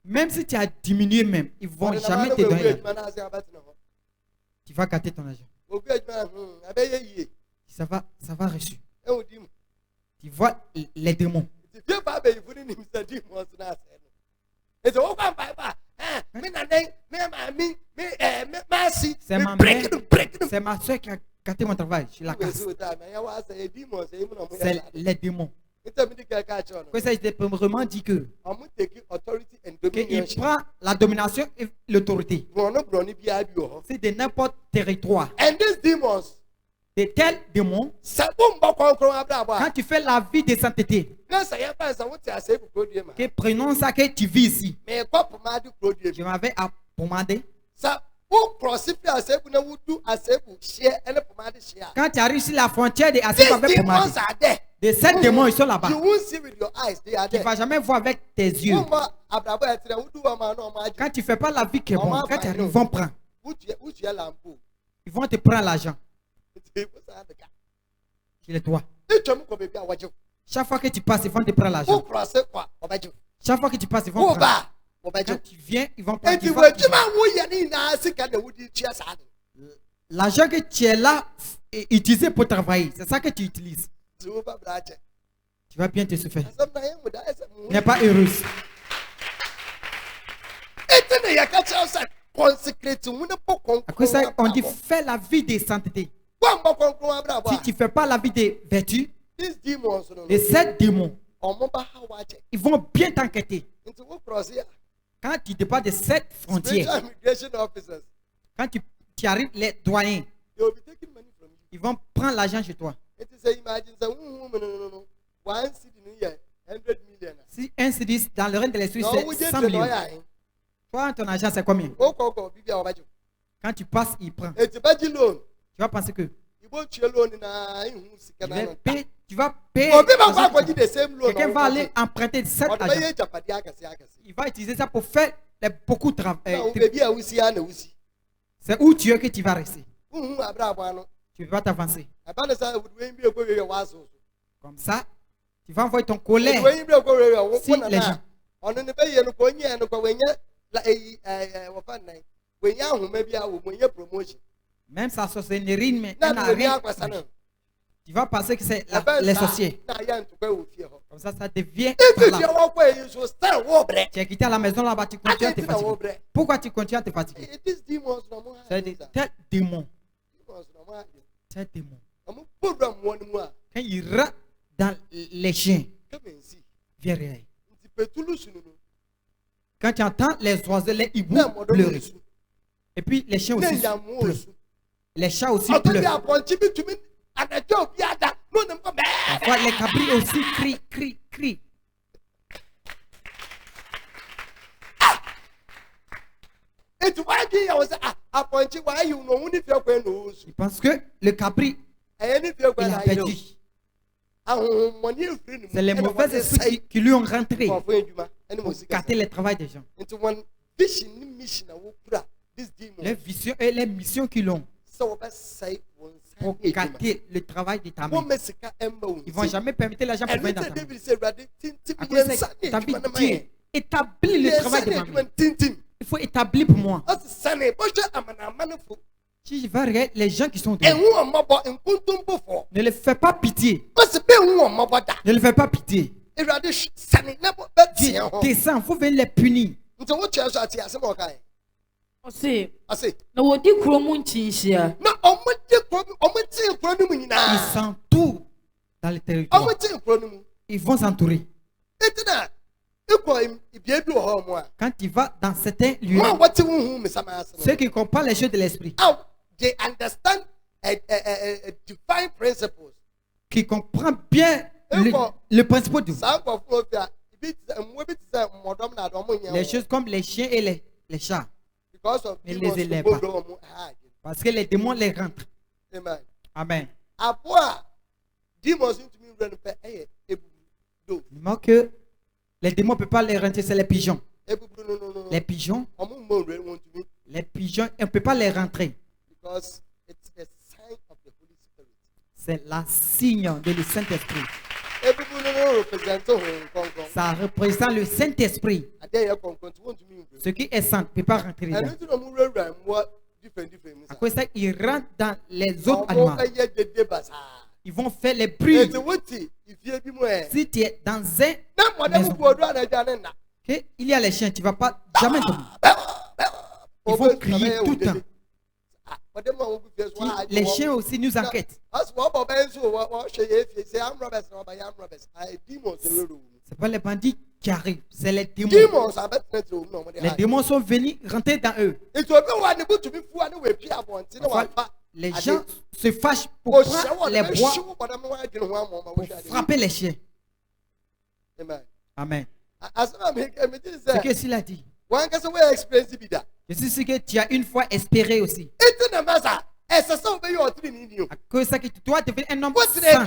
Même si tu as diminué même, ils ne vont jamais te donner. Tu vas gâter ton argent. Ça va reçu. Tu vois les démons. C'est ma soeur qui a gâté mon travail. Je la casse. C'est les démons. Ça, il vraiment dit que il prend la domination et l'autorité. C'est de n'importe territoire. De tels démons, quand tu fais la vie de sainteté, que prenons ça que tu vis ici. Je m'avais pommadé. Quand tu arrives sur la frontière de Aseb avec pommadé, de ces démons, ils sont là-bas. Tu ne vas jamais voir avec tes yeux. Quand tu ne fais pas la vie qui est bonne, quand tu arrives, ils vont prendre. Ils vont te prendre l'argent. C'est toi. Chaque fois que tu passes, ils vont te prendre l'argent. Chaque fois que tu passes, ils vont prendre. Quand tu viens, ils vont prendre. L'argent que tu es là utilisé pour travailler, c'est ça que tu utilises. Tu vas bien te souffrir. Tu n'es pas heureuse. À cause de ça, on dit fais la vie de sainteté. Si tu ne fais pas la vie de vertu, les 7 démons, ils vont bien t'enquêter. Quand tu dépasses de 7 frontières, quand tu arrives, les doyens, ils vont prendre l'argent chez toi. Si un cedi dans le règne de l'esprit, c'est 100 millions. Toi, ton argent, c'est combien? Quand tu passes, il prend. Tu vas penser que tu vas payer. Quelqu'un va aller emprunter 7 argent. Il va utiliser ça pour faire beaucoup de travail. C'est où tu es que tu vas rester. Tu ne vas pas t'avancer. Comme ça, tu vas envoyer ton colère sur les gens. Même sa sorcellerie, mais elle n'a rien. Tu vas penser que c'est les sorciers. Comme ça, ça devient. Tu es quitté à la maison là-bas, tu continues à te fatiguer. Pourquoi tu continues à te fatiguer? C'est tel démon. Tel démon. Quand il rentre dans les chiens, viens réel. Quand tu entends les oiseaux, les hiboux pleurer. Et puis les chiens aussi pleurent. Les chats aussi pleurent. Parfois les cabris aussi crient. Il pense que le cabri, il a perdu. C'est les mauvais esprits qui lui ont rentré pour gâter le travail des gens. les visions et les missions qu'ils ont pour gâter le travail de ta main. Ils ne vont jamais permettre l'argent pour venir dans ta main. À cause de ça, David dit, établis le travail de ma main. Il faut établir pour moi. Si je vais regarder les gens qui sont devant, ne les fais pas pitié. Ne les fais pas pitié. Descends, il faut venir les punir. Ɔse na wɔdi kurom nkyinhyia. Ils s'entourent dans le territoire. Ils vont s'entourer. Quand tu vas dans certains lieux, ceux qui comprennent les choses de l'esprit, qui comprennent bien le principe de les choses comme les chiens et les chats. Ne les élève pas. Parce que les démons les rentrent. Amen. Dis-moi que les démons ne peuvent pas les rentrer, c'est les pigeons. Les pigeons, on ne peut pas les rentrer. C'est la signe de le Saint-Esprit. Ça représente le Saint-Esprit. Ce qui est saint ne peut pas rentrer dedans. À cause de ça, ils rentrent dans les autres animaux. Ils vont faire les bruits. Si tu es dans un maison, okay, il y a les chiens, tu ne vas pas jamais dormir. Ils vont crier tout le temps. Les chiens aussi nous enquêtent. C'est pas les bandits qui arrivent, c'est les démons. Les démons sont venus rentrer dans eux. Parfois, les gens se fâchent pour prendre les bois pour frapper les chiens. Amen. C'est ce qu'il a dit. C'est ce que tu as une fois espéré aussi. À cause de ça que tu dois devenir un homme saint.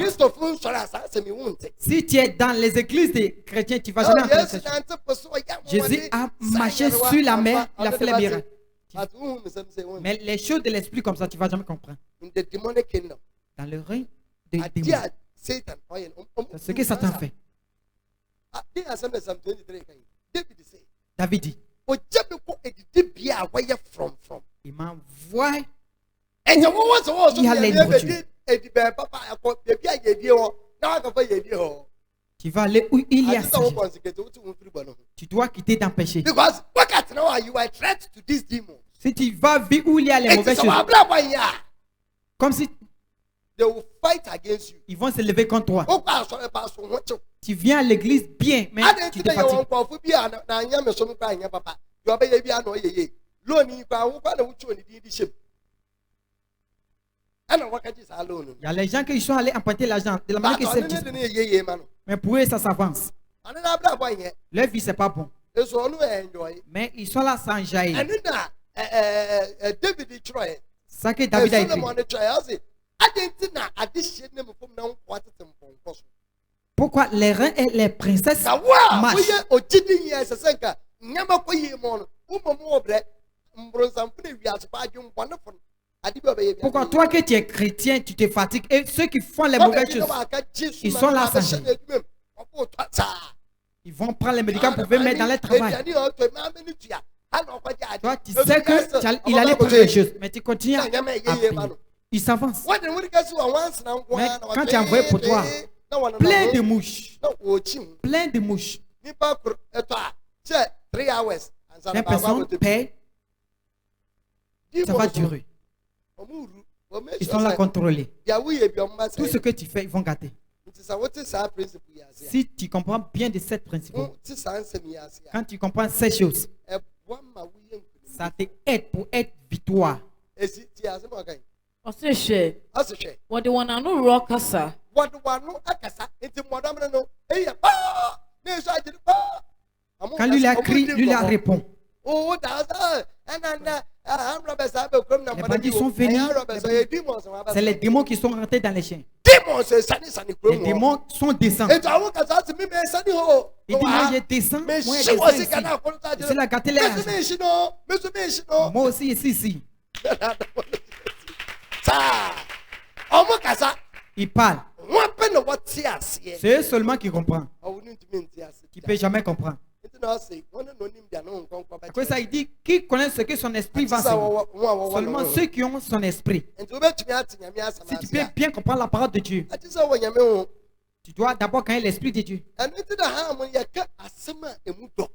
Si tu es dans les églises des chrétiens, tu ne vas jamais entendre ça. Jésus a marché sur la mer, il a fait les miracles. Mais les choses de l'esprit comme ça, tu ne vas jamais comprendre. Dans le règne des démons, c'est ce que Satan fait. David dit, il m'envoie. Il y a les nourritures. Tu vas aller où il y a ça. Tu dois quitter ton péché. Si tu vas vivre où il y a les mauvaises choses, comme si ils vont se lever contre toi. Tu viens à l'église bien, mais tu te fatigues. Il y a les gens qui sont allés emprunter l'argent de la manière que c'est juste. Mais pour eux, ça s'avance. Leur vie, c'est pas bon. Mais ils sont là sans jaillir. Ça que David a écrit. Pourquoi les reins et les princesses marchent? Pourquoi toi que tu es chrétien, tu te fatigues et ceux qui font les mauvaises choses, ils sont là sans jaillir. Ils vont prendre les médicaments pour venir mettre dans leur travail. Toi, tu sais qu'il allait prendre les choses, mais tu continues à payer. Il s'avance. Mais quand tu as envoyé pour toi, plein de mouches. Plein de mouches. Les personnes paient. Ça va durer. Ils sont là contrôlés. Tout ce que tu fais, ils vont gâter. Si tu comprends bien de cette principe, quand tu comprends ces choses, ça t'aide pour être victoire. Quand lui a crié, lui a répondu. Les bandits sont venus. C'est les démons qui sont rentrés dans les chiens. Les démons sont descendus. Il dit, moi je descends. Moi je descends ici. Je l'ai gâté l'air. Moi aussi ici. Il parle. C'est eux seulement qui comprennent. Qui ne peut jamais comprendre. Après ça, il dit, qui connaît ce que son esprit va enseigner? Seulement ceux qui ont son esprit. Si tu peux bien comprendre la parole de Dieu, tu dois d'abord connaître l'esprit de Dieu.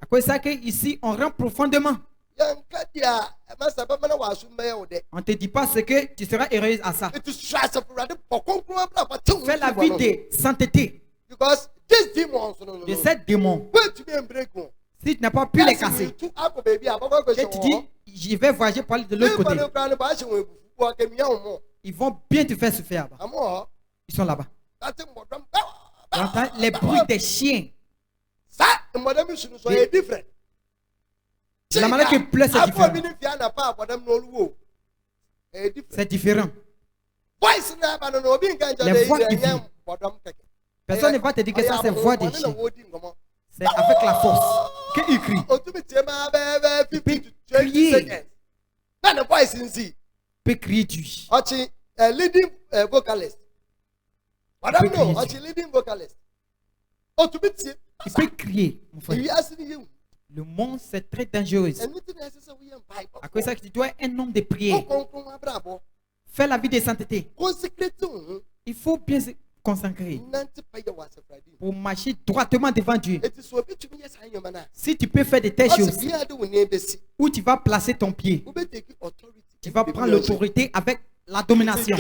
Après ça, ici, on rentre profondément. On ne te dit pas ce que tu seras heureuse à ça. Fais la vie de sainteté. De ces démons. Si tu n'as pas pu les casser, et tu dis, je vais voyager pour aller de l'autre côté. Ils vont bien te faire souffrir là-bas. Ils sont là-bas. Tu entends les bruits des chiens. La manière qu'ils pleurent, c'est différent. C'est différent. Les voix qui viennent. Personne ne va te dire que ça c'est voix des chiens. C'est avec la force qu'il crie. Il peut crier. Il peut crier du. Leading vocalist. Leading vocalist. Il peut crier, mon frère. Le monde, c'est très dangereux. À cause de ça, tu dois être un homme de prière. Faire la vie de sainteté. Il faut bien se consacrer pour marcher droitement devant Dieu. Si tu peux faire de telles choses, où tu vas placer ton pied, tu vas prendre l'autorité avec la domination.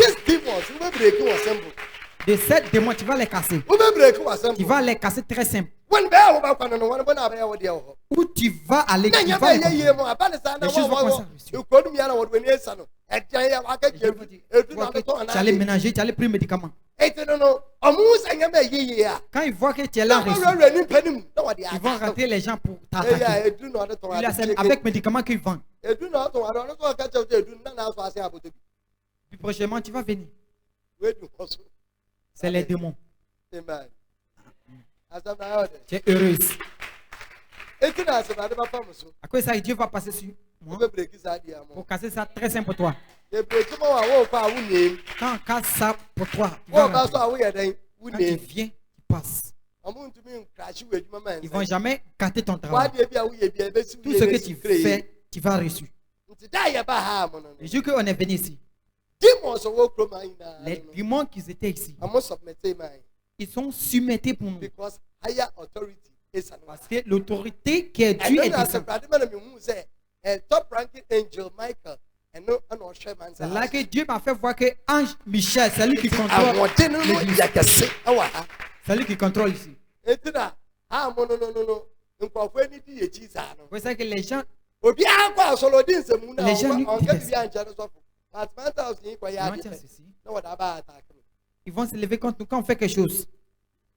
De ces démons, tu vas les casser. Tu vas les casser très simple. Où tu vas aller, tu vas les choses vont tu allais ménager, tu allais prendre médicaments. Quand ils voient que tu es là, ils vont rentrer les gens pour t'attaquer. Avec médicaments qu'ils vendent. Puis prochainement, tu vas venir. C'est les démons. Tu es heureuse. À quoi ça, Dieu va passer sur moi pour casser ça très simple pour toi. Quand on casse ça pour toi, quand tu viens, tu passes. Ils ne vont jamais gâter ton travail. Tout ce que tu fais, tu vas reçu. Le jour qu'on est venu ici, les démons qui étaient ici, ils sont soumettés pour nous. Parce que l'autorité qui est due est descendue. C'est là que Dieu m'a fait voir que Ange Michel, c'est lui qui contrôle l'église. C'est lui qui contrôle ici. C'est pour ça que les gens ils vont se lever contre nous quand on fait quelque chose.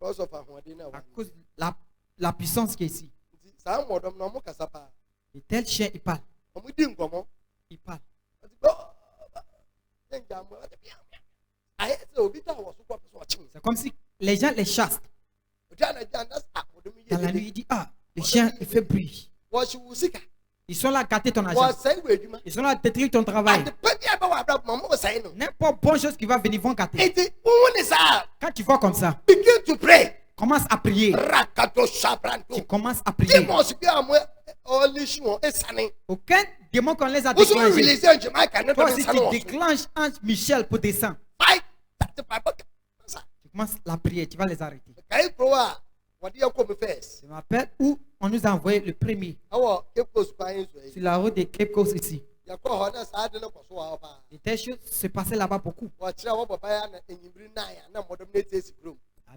À cause de la puissance qui est ici. Et tel chien, il parle. Il parle. C'est comme si les gens les chassent. Dans la nuit, il dit, ah, le chien, il fait bruit. Ils sont là à gâter ton argent. Ils sont là à détruire ton travail. N'importe bonne chose qui va venir, vont gâter. Quand tu vois comme ça, commence à prier. Tu commences à prier. Aucun démon qu'on les a déclenchés. Toi aussi, tu déclenches Ange Michel pour descendre. Tu commences la prière, tu vas les arrêter. Je m'appelle où on nous a envoyé le premier. Sur la route de Cape Coast ici. Et telles choses se passaient là-bas beaucoup. À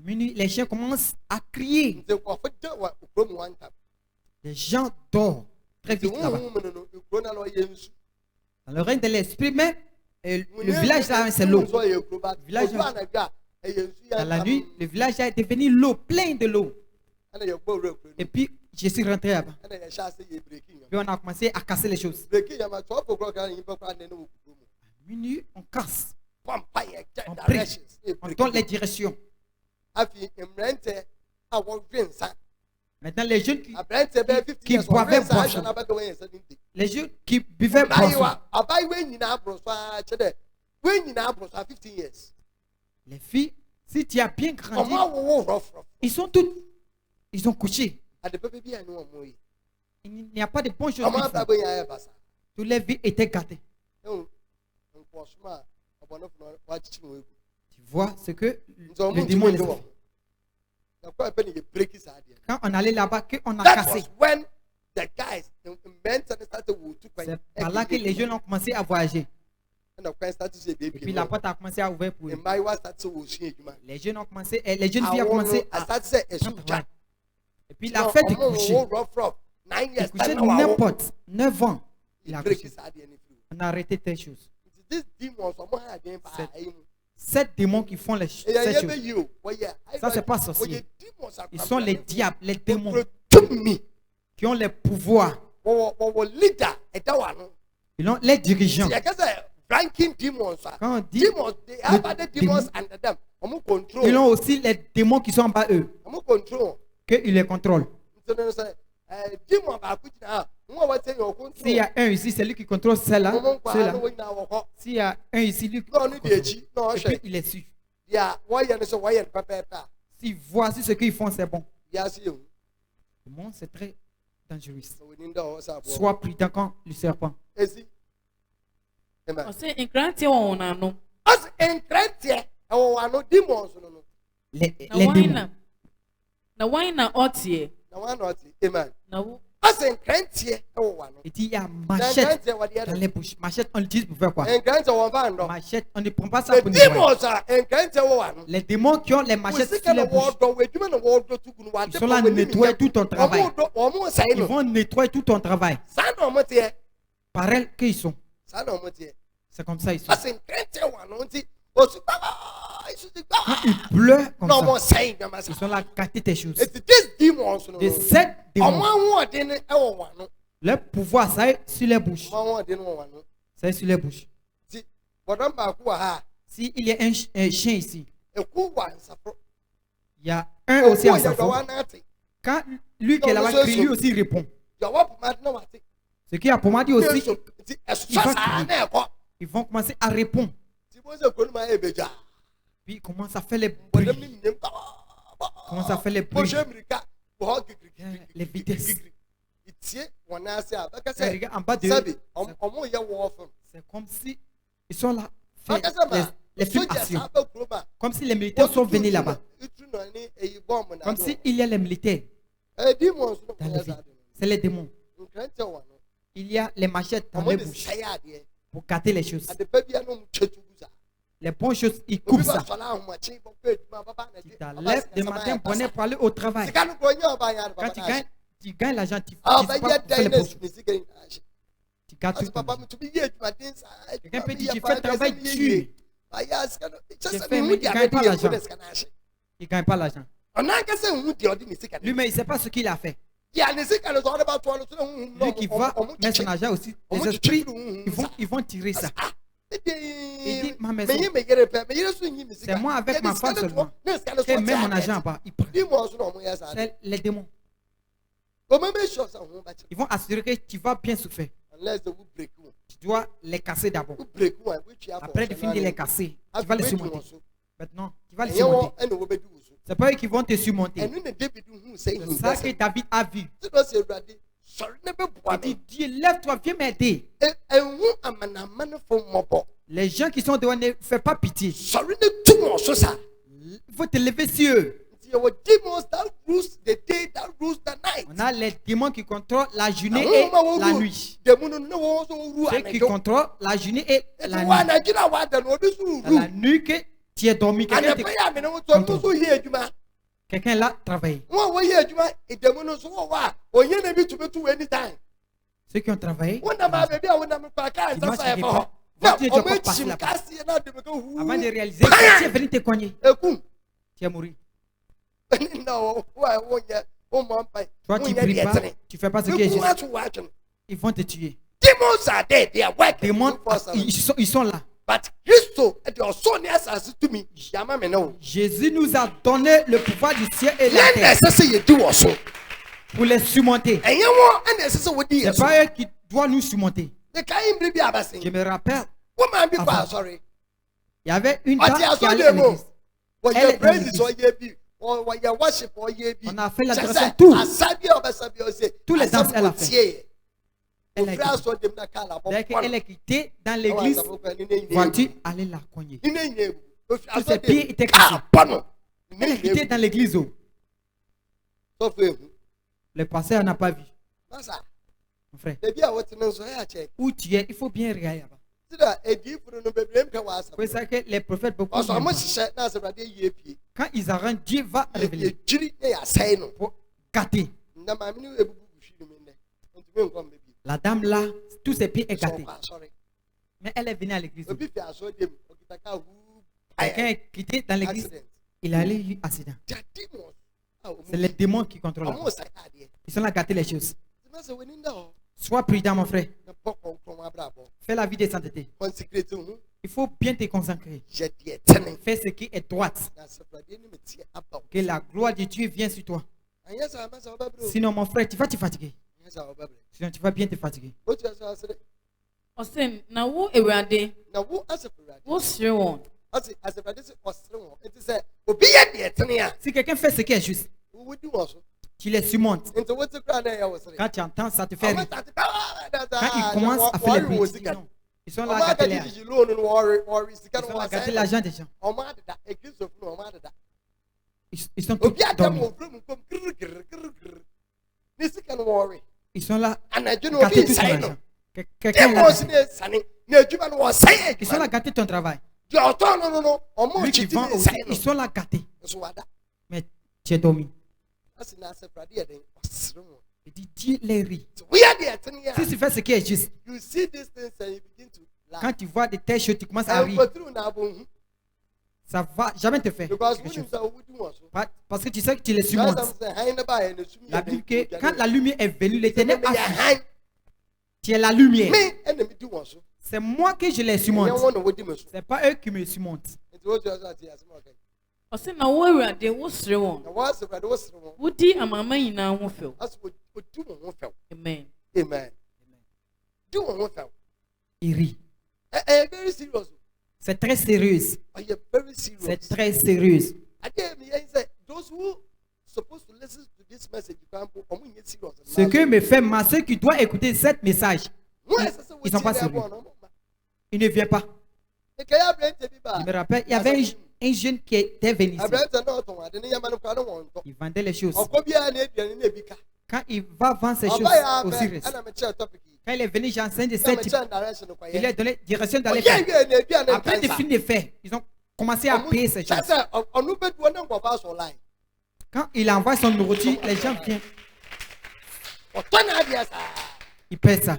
minuit, les chiens commencent à crier. Les gens dorment très vite là-bas. Dans le règne de l'esprit, mais le village là, c'est l'eau. Dans la nuit, le village est devenu l'eau, plein de l'eau. Et puis, je suis rentré là-bas. Puis on a commencé à casser les choses. À minuit, on casse. On prie. On donne les directions. Maintenant, les jeunes qui buvaient boisson. Les jeunes qui buvaient boisson. Les filles, si tu as bien grandi, ils ont couché. Il n'y a pas de bonnes choses. Toutes les vies étaient gâtées. Tu vois ce que le démon a fait. Quand on allait là-bas, on a cassé. C'est par là que les jeunes ont commencé à voyager. Et puis la porte a commencé à ouvrir pour eux. Les jeunes ont commencé, les jeunes filles ont commencé à travailler. Et puis il a fait du coucher. Il couchait n'importe 9 ans. Il a couché. On a arrêté telle chose. Sept démons qui font ces choses. Ça, c'est pas sorcier. Ils sont les diables, les démons qui ont les pouvoirs. Ils ont les dirigeants. Quand on dit ils ont aussi les démons qui sont en bas eux. Qu'ils les contrôlent. S'il y a un ici, c'est lui qui contrôle celle-là. S'il y a un ici, lui qui contrôle. Et puis il est suit. Si voici ce qu'ils font, c'est bon. Le monde, c'est très dangereux. Sois prudent quand le serpent. Les démons. Et il y a machette dans les bouches. Machette, on l'utilise pour faire quoi? Machette, on ne prend pas ça pour nettoyer. Les démons qui ont les machettes sur les bouches, ils sont là à nettoyer tout ton travail. Ils vont nettoyer tout ton travail. Pareil qu'ils sont. C'est comme ça ils sont. Quand ils pleurent comme ça, ils sont là à gâter tes choses. De 7 démons. Leur pouvoir, ça est sur les bouches. Ça est sur les bouches. S'il y a un chien ici, il y a un aussi à sa faute. Quand lui qui est là-bas crie, lui aussi répond. Ce qui a pour moi dit aussi, ils vont commencer à répondre. Puis comment ça fait les bruits? Comment ça fait les bruits? Les vitesses. Regarde en bas de eux. C'est comme si ils sont là. Les films action. Comme si les militaires sont venus là-bas. Comme s'il y a les militaires. C'est les démons. Il y a les machettes dans les bouches pour gâter les choses. Les bonnes choses, ils coupent ça. Tu t'enlèves le matin pour aller au travail. Quand tu gagnes l'argent, tu fais les bonnes choses. Tu gâtes tout. Quelqu'un peut dire, tu fais le travail dur. Mais il ne gagne pas l'argent. Il ne gagne pas l'argent. Lui-même, il ne sait pas ce qu'il a fait. Lui qui va mettre son argent aussi, les esprits, ils vont tirer ça. Il dit, ma maison, c'est moi avec ma femme seulement. Et même mon argent bas, il prend. C'est les démons. Ils vont assurer que tu vas bien souffrir. Tu dois les casser d'abord. Après de finir de les casser, tu vas les surmonter. Maintenant, tu vas les surmonter. C'est pas eux qui vont te surmonter. C'est ça que David a vu. Il dit, Dieu, lève-toi, viens m'aider. Les gens qui sont devant ne font pas pitié. Il faut te lever sur eux. On a les démons qui contrôlent la journée et la nuit. Ceux qui contrôlent la journée et la nuit. La nuit que tu es dormi, quelqu'un l'a travaillé. Ceux qui ont travaillé, avant de réaliser que tu es venu te cogner, tu es mort. Toi, tu pries pas, tu fais pas ce qui est juste. Ils vont te tuer. Demons are there, they are working. Démons, ils sont là. But Christo, Jésus nous a donné le pouvoir du ciel et la terre pour les surmonter. C'est pas eux qui doivent nous surmonter. Je me rappelle, il y avait une dame qui allait à l'église. Elle est dans l'église. On a fait l'adoration, tous les danses, elle a fait. Dès qu'elle est quittée dans l'église, voiture allait la cogner. Tous ses pieds étaient cassés. Elle est quittée dans l'église. Le pasteur n'a pas vu. Mon frère, où tu es, il faut bien regarder là-bas. C'est ça que les prophètes beaucoup quand ils arrêtent, Dieu va révéler pour gâter. La dame là, tous ses pieds sont gâtés. Mais elle est venue à l'église. Quelqu'un est quitté dans l'église, il a eu un accident. C'est les démons qui contrôlent. Ils sont là à gâter les choses. Sois prudent, mon frère. Fais la vie de sainteté. Il faut bien te consacrer. Fais ce qui est droit. Que la gloire de Dieu vienne sur toi. Sinon, mon frère, tu vas te fatiguer. Sinon, tu vas bien te fatiguer. Si quelqu'un fait ce qui est juste, tu les surmontes. Quand tu entends, ça te fait rire. Quand ils commencent à faire les bruits, tu dis non. Ils sont là à gâter l'air. Ils sont là à gâter l'argent des gens. Ils sont tous dormis. Ils sont là à gâter tout ton argent. Quelqu'un là. Ils sont là à gâter ton travail. Lui qui vend aussi, ils sont là à gâter. Mais tu es dormi. Il dit Dieu les rit. Si tu fais ce qui est juste, quand tu vois de telles choses, tu commences à rire. Ça ne va jamais te faire quelque chose. Parce que tu sais que tu les surmontes. La Bible dit que quand la lumière est venue, l'Éternel a dit tu es la lumière. C'est moi que je les surmonte. Ce n'est pas eux qui me surmontent. Amen. Amen. Il rit. C'est très sérieux. C'est très sérieux. Ce que me fait mal, ceux qui doivent écouter ce message, ils ne sont pas sérieux. Ils ne viennent pas. Je me rappelle, il y avait un jeune qui était venu ici. Il vendait les choses. Quand il va vendre ses choses au Cyrus, quand il est venu, j'enseigne de cette type. Il lui a donné direction d'aller faire. Après de finir de faire, ils ont commencé à payer ces choses. Quand il envoie son nourriture, les gens viennent. Il paie ça.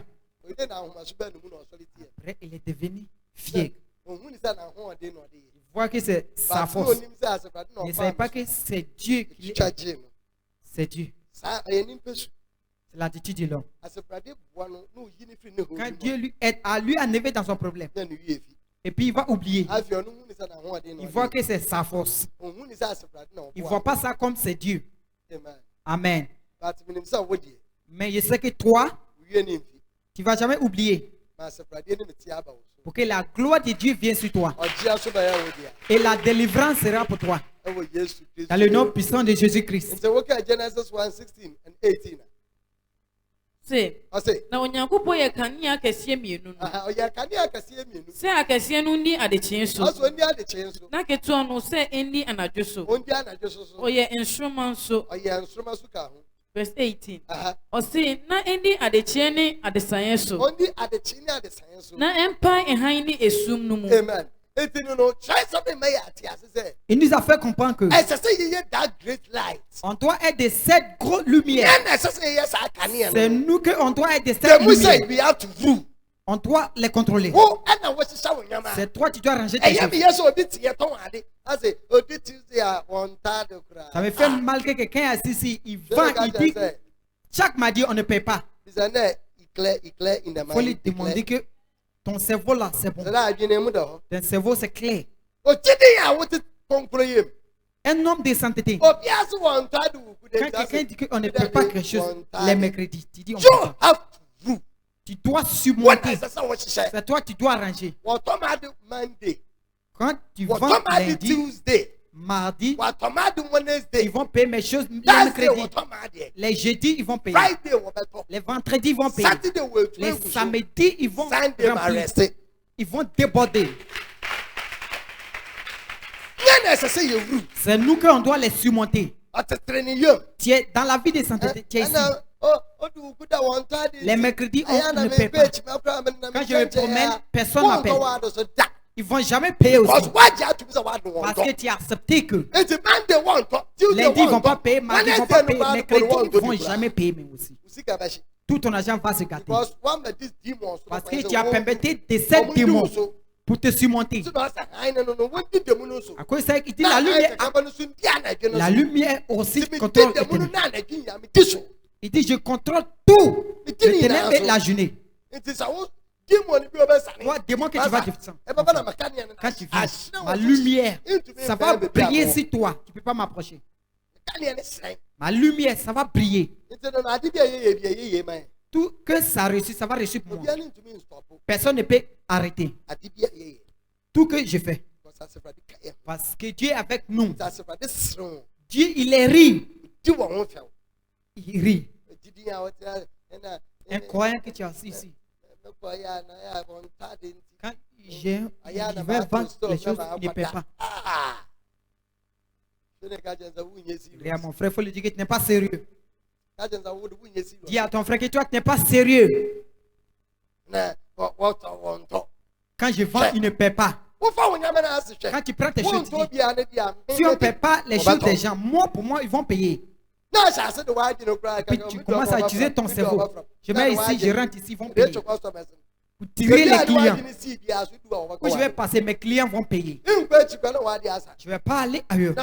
Après, il est devenu fier. Il voit que c'est sa force. Il ne savait pas que c'est Dieu qui est. C'est Dieu. C'est l'attitude de l'homme. Quand Dieu lui aide à lui enlever dans son problème, et puis il va oublier. Il voit que c'est sa force. Il ne voit pas ça comme c'est Dieu. Amen. Mais je sais que toi, tu ne vas jamais oublier. Pour que la gloire de Dieu vienne sur toi. Et la délivrance sera pour toi. Dans le nom puissant de Jésus-Christ. Na onyankopɔ yɛ kanea akɛseɛ mmienu no. Sɛ akɛseɛ no nni adekyeɛ so. Na ketewa no sɛ ɛnni anadwo so. Ɔyɛ nsoroma nso. Verse 18. Ɔse na ɛnni adekyeɛ ne adesaeɛ so. Na ɛmpa ɛhan ne esum no mu. Amen. Il nous a fait comprendre que on doit être de cette grosse lumière. C'est nous qu'on doit être de cette lumière. On doit les contrôler. C'est toi qui dois ranger tes choses. Ça me fait mal que quelqu'un est assis ici, il vend, il dit chaque mardi on ne paye pas. Il faut lui demander que ton cerveau là c'est bon. Ton cerveau c'est clair. Un homme de sainteté. Quand quelqu'un dit qu'on ne peut pas quelque chose les mercredis, tu dis on peut pas. Tu dois surmonter. C'est toi qui dois arranger. Quand tu vends lundi, mardi, ils vont payer mes choses les mercredis. Les jeudis, ils vont payer. Les vendredis, ils vont payer. Les samedis, ils vont remplir. Ils vont déborder. C'est nous qu'on doit les surmonter. Tu es dans la vie de sainteté. Tu es ici. Les mercredis, on ne paie pas. Quand je me promène, personne n'appelle. Ils ne vont jamais payer aussi. Parce que tu as accepté que lundi, ils ne vont pas payer, mardi, ils ne vont pas payer, mercredi, ils ne vont jamais payer même aussi. Tout ton argent va se gâter. Parce que tu as permetté de ces démons pour te surmonter. À cause de ça, il dit la lumière aussi contrôle les ténèbres. Il dit je contrôle tout, le ténèbres et la journée. Moi, démon que tu vas descendre. Quand tu viens, ma lumière, ça va briller sur toi. Tu ne peux pas m'approcher. Ma lumière, ça va briller. Tout que ça réussit, ça va réussir pour moi. Personne ne peut arrêter. Tout que je fais. Parce que Dieu est avec nous. Dieu, il est rit. Il rit. Un croyant que tu as assis ici. Quand je vais vendre les choses, il ne paie pas. Regarde mon frère, il faut lui dire que tu n'es pas sérieux. Dis à ton frère que toi tu n'es pas sérieux. Quand je vends, il ne paie pas. Quand tu prends tes choses, tu dis, si on ne paie pas les choses des gens, moi pour moi, ils vont payer. Et puis tu commences à utiliser ton cerveau. Je mets ici, je rentre ici, ils vont payer. Pour tirer les clients. Où je vais passer, mes clients vont payer. Je ne vais pas aller ailleurs.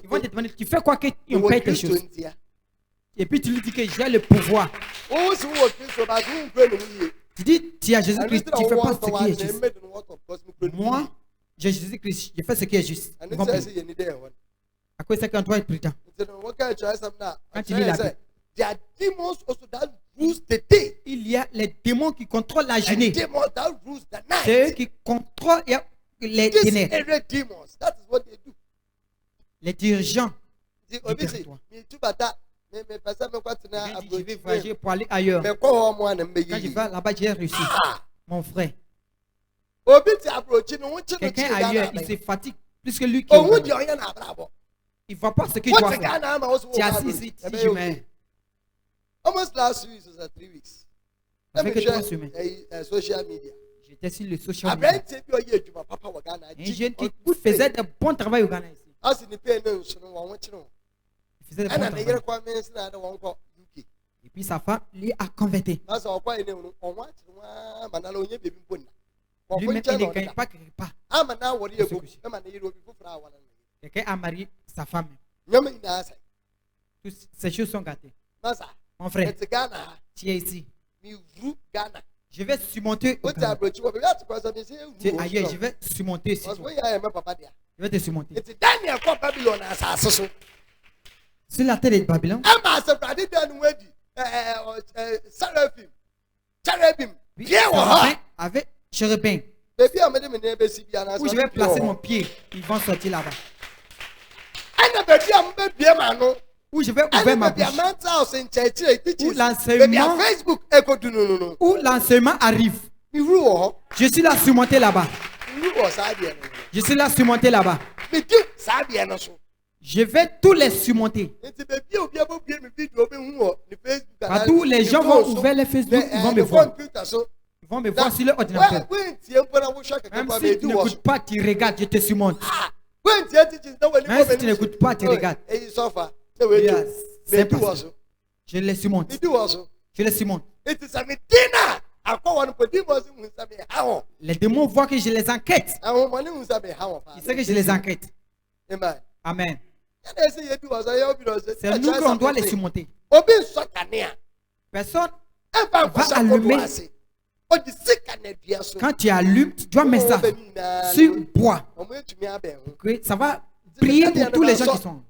Ils vont te demander, tu fais quoi qu'ils payent tes choses. Et puis tu lui dis que j'ai le pouvoir. Tu dis, tu as Jésus-Christ, tu ne fais pas ce qui est juste. Moi, j'ai Jésus-Christ, je fais ce qui est juste. Ils vont payer. À quoi c'est qu'on doit être prudent? Quand tu lis la Bible, il y a les démons qui contrôlent la journée. C'est eux qui contrôlent les ténèbres. Les dirigeants du territoire. Je vais voyager pour aller ailleurs. Quand je vais là-bas, j'ai réussi. Mon frère. Quelqu'un ailleurs, il se fatigue plus que lui qui est. Il ne voit pas ce qu'il doit faire. Tu es assis ici, tu dis je mets. Almost last week, it was 3 weeks. Avec 3 semaines. Social media. J'étais sur le social media. Un jeune qui faisait de bon travail au Ghana ici. Il faisait de bon travail. Et puis sa femme lui a converti. Lui-même, il ne gagne pas quelque part. Quelqu'un a marié sa femme. Toutes ces choses sont gâtées. Mon frère, tu es ici. Je vais surmonter au Ghana. Tu es ailleurs, je vais surmonter ici. Je vais te surmonter. Sur la terre de Babylone. Avec chérubin. Où je vais placer mon pied, ils vont sortir là-bas. Où je vais ouvrir ma bouche. Où l'enseignement arrive. Je suis là surmonté là-bas. Je suis là surmonté là-bas. Je vais tous les surmonter. Partout les gens vont ouvrir les Facebook, ils vont me voir. Ils vont me voir sur l'ordinateur. Même si tu n'écoutes pas, tu regardes, je te surmonte. Même si tu n'écoutes pas, tu regardes. C'est impossible. Je les surmonte. Je les surmonte. It is a medina. Les démons voient que je les enquête. Ils savent que je les enquête. Amen. Amen. C'est nous qu'on doit les surmonter. Personne va allumer. Quand tu allumes, tu dois mettre ça sur bois. Okay? Ça va prier pour tous les gens qui sont.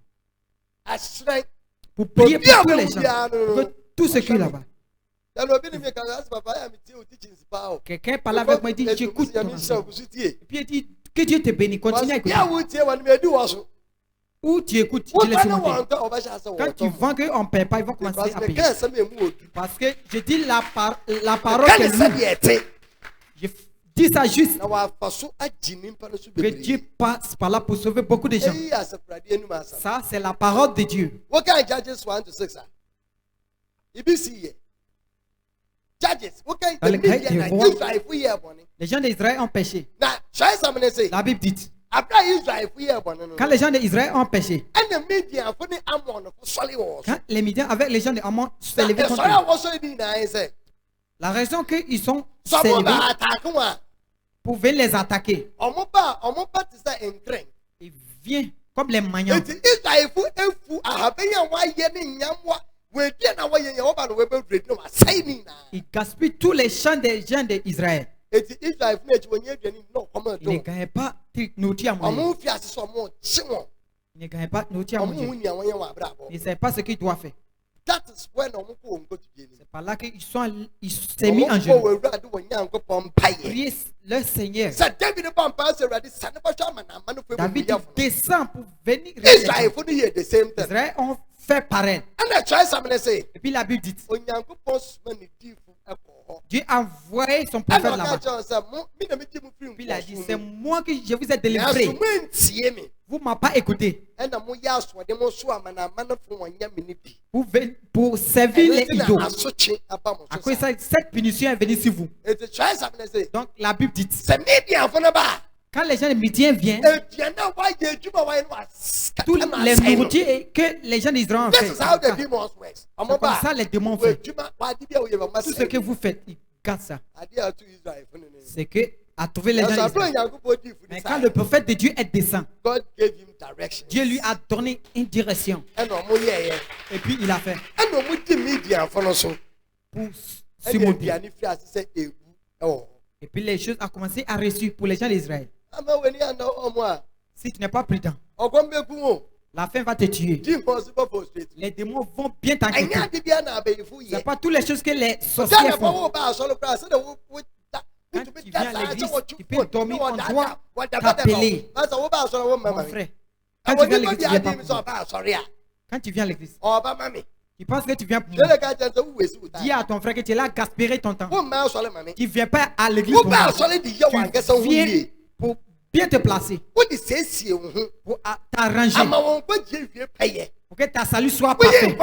Pour prier pour tous les gens. Pour tout ce qui est là-bas. Quelqu'un parle avec moi et dit j'écoute. Et puis il dit que Dieu te bénisse. Continue à écouter. Ou tu écoutes, tu les surmontes. Quand tu vends qu'on ne paie pas, ils vont commencer à payer. Parce que je dis la parole que nous. Je dis ça juste. Que Dieu passe par là pour sauver beaucoup de gens. Ça, c'est la parole de Dieu. Les gens d'Israël ont péché. La Bible dit. Quand les gens d'Israël ont péché, quand les Midians avec les gens d'Ammon se sont levés contre eux, la raison qu'ils sont levés pour venir les attaquer, ils viennent comme les maniants. Ils gaspillent tous les champs des gens d'Israël. Ils ne gagnent pas nourriture à moyen. Ils ne gagnent pas nourriture à moyen. Ils ne savent pas ce qu'ils doivent faire. C'est par là qu'ils s'est mis en jeu. Priez le Seigneur. David descend pour venir. Israël ont fait pareil. Et puis la Bible dit Dieu a envoyé son prophète là-bas. Puis il a dit c'est moi que je vous ai délivré. Vous ne m'avez pas écouté. Pour servir les idoles. À cause de ça, cette punition est venue sur vous. Donc la Bible dit quand les gens de Midian viennent, tous les nourritures que les gens d'Israël ont fait, c'est comme ça les démons font. Tout ce que vous faites, ils gardent ça. C'est que à trouver les gens d'Israël. Mais quand le prophète de Dieu est descend, Dieu lui a donné une direction. Et puis il a fait. Pour surmonter. Et puis les choses ont commencé à réussir pour les gens d'Israël. Si tu n'es pas prudent, la fin va te tuer. Les démons vont bien t'inquiéter. Ce n'est pas toutes les choses que les sorciers font. Quand tu viens à l'église, tu peux dormir, on doit t'appeler. Mon frère, quand tu viens à l'église, tu viens pas pour moi. Quand tu viens à l'église, tu penses que tu viens pour moi. Dis à ton frère que tu es là gaspiller ton temps. Tu ne viens pas à l'église pour moi. Tu viens pour bien te placer. Pour t'arranger. Pour que ta salut soit parfait.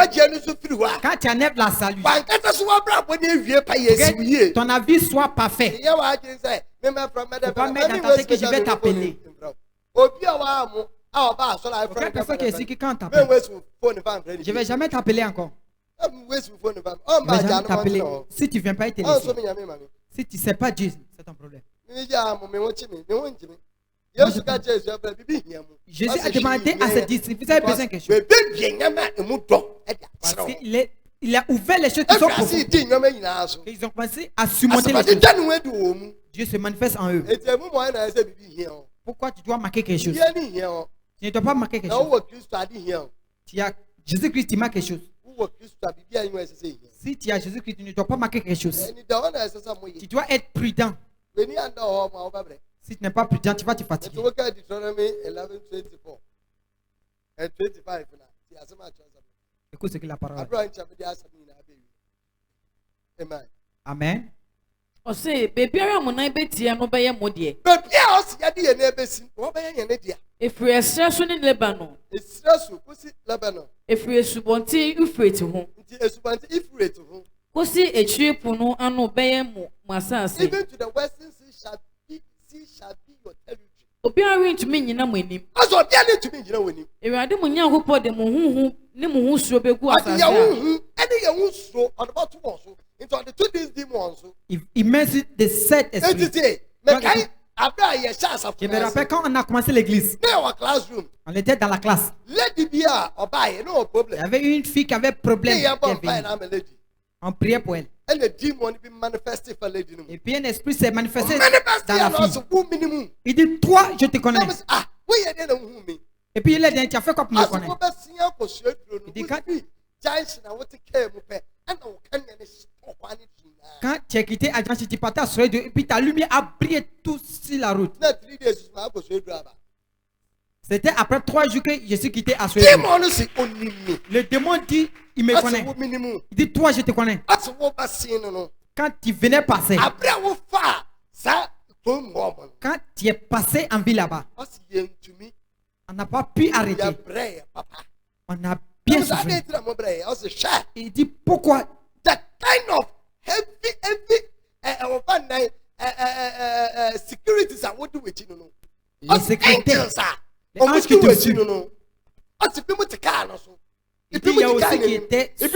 Quand tu enlèves la salut, pour que ton avis soit parfait. Il ne faut pas mettre dans ta tête que je vais t'appeler. Aucune personne qui est ici qui quand t'appelle, je ne vais jamais t'appeler encore. Je ne vais jamais t'appeler. Si tu ne viens pas être ici, si tu ne sais pas Dieu, c'est ton problème. Jésus a demandé à ses disciples, vous avez besoin de quelque chose. Parce qu'il a ouvert les choses qui sont pour vous. Ils ont commencé à surmonter les choses. Dieu se manifeste en eux. Pourquoi tu dois marquer quelque chose? Tu ne dois pas marquer quelque chose. Tu as Jésus-Christ, tu marques quelque chose. Si tu as Jésus-Christ, tu ne dois pas marquer quelque chose. Tu dois être prudent. Si tu n'es pas prudent, tu vas te fatiguer. Écoute ce que la parole dit. Amen. Efiri ɛsrɛ so ne Lebanon. Efiri esubɔnten Euphrates ho. Kosi ekyiri po no ano bɛyɛ mo asase. Even to the western sea shall be your territory. Obiara rentumi nyina mo anim. Aso obiara rentumi nyina wo anim. Ewurade mo Nyankopɔn de mo huhu ne mo hu suro begu asase. Ade ya huhu ene ya Il met sur des 7 esprits. Je me rappelle quand on a commencé l'église. On était dans la classe. Il y avait une fille qui avait problème. On priait pour elle. Et puis un esprit s'est manifesté dans la fille. Il dit, toi, je te connais. Et puis il a dit, tu as fait quoi pour me connaître? Il dit, quand tu as quitté Adjan, tu partais à Soleil, et puis ta lumière a brillé tout sur la route. C'était après 3 jours que je suis quitté à Soleil. Le démon dit, il me connaît. Il dit, toi, je te connais. Quand tu venais passer, quand tu es passé en ville là-bas, on n'a pas pu arrêter. On a bien souffert. Il dit, pourquoi? Les secrétaires, les anges qui te suivent. Et puis il y a aussi qui était sur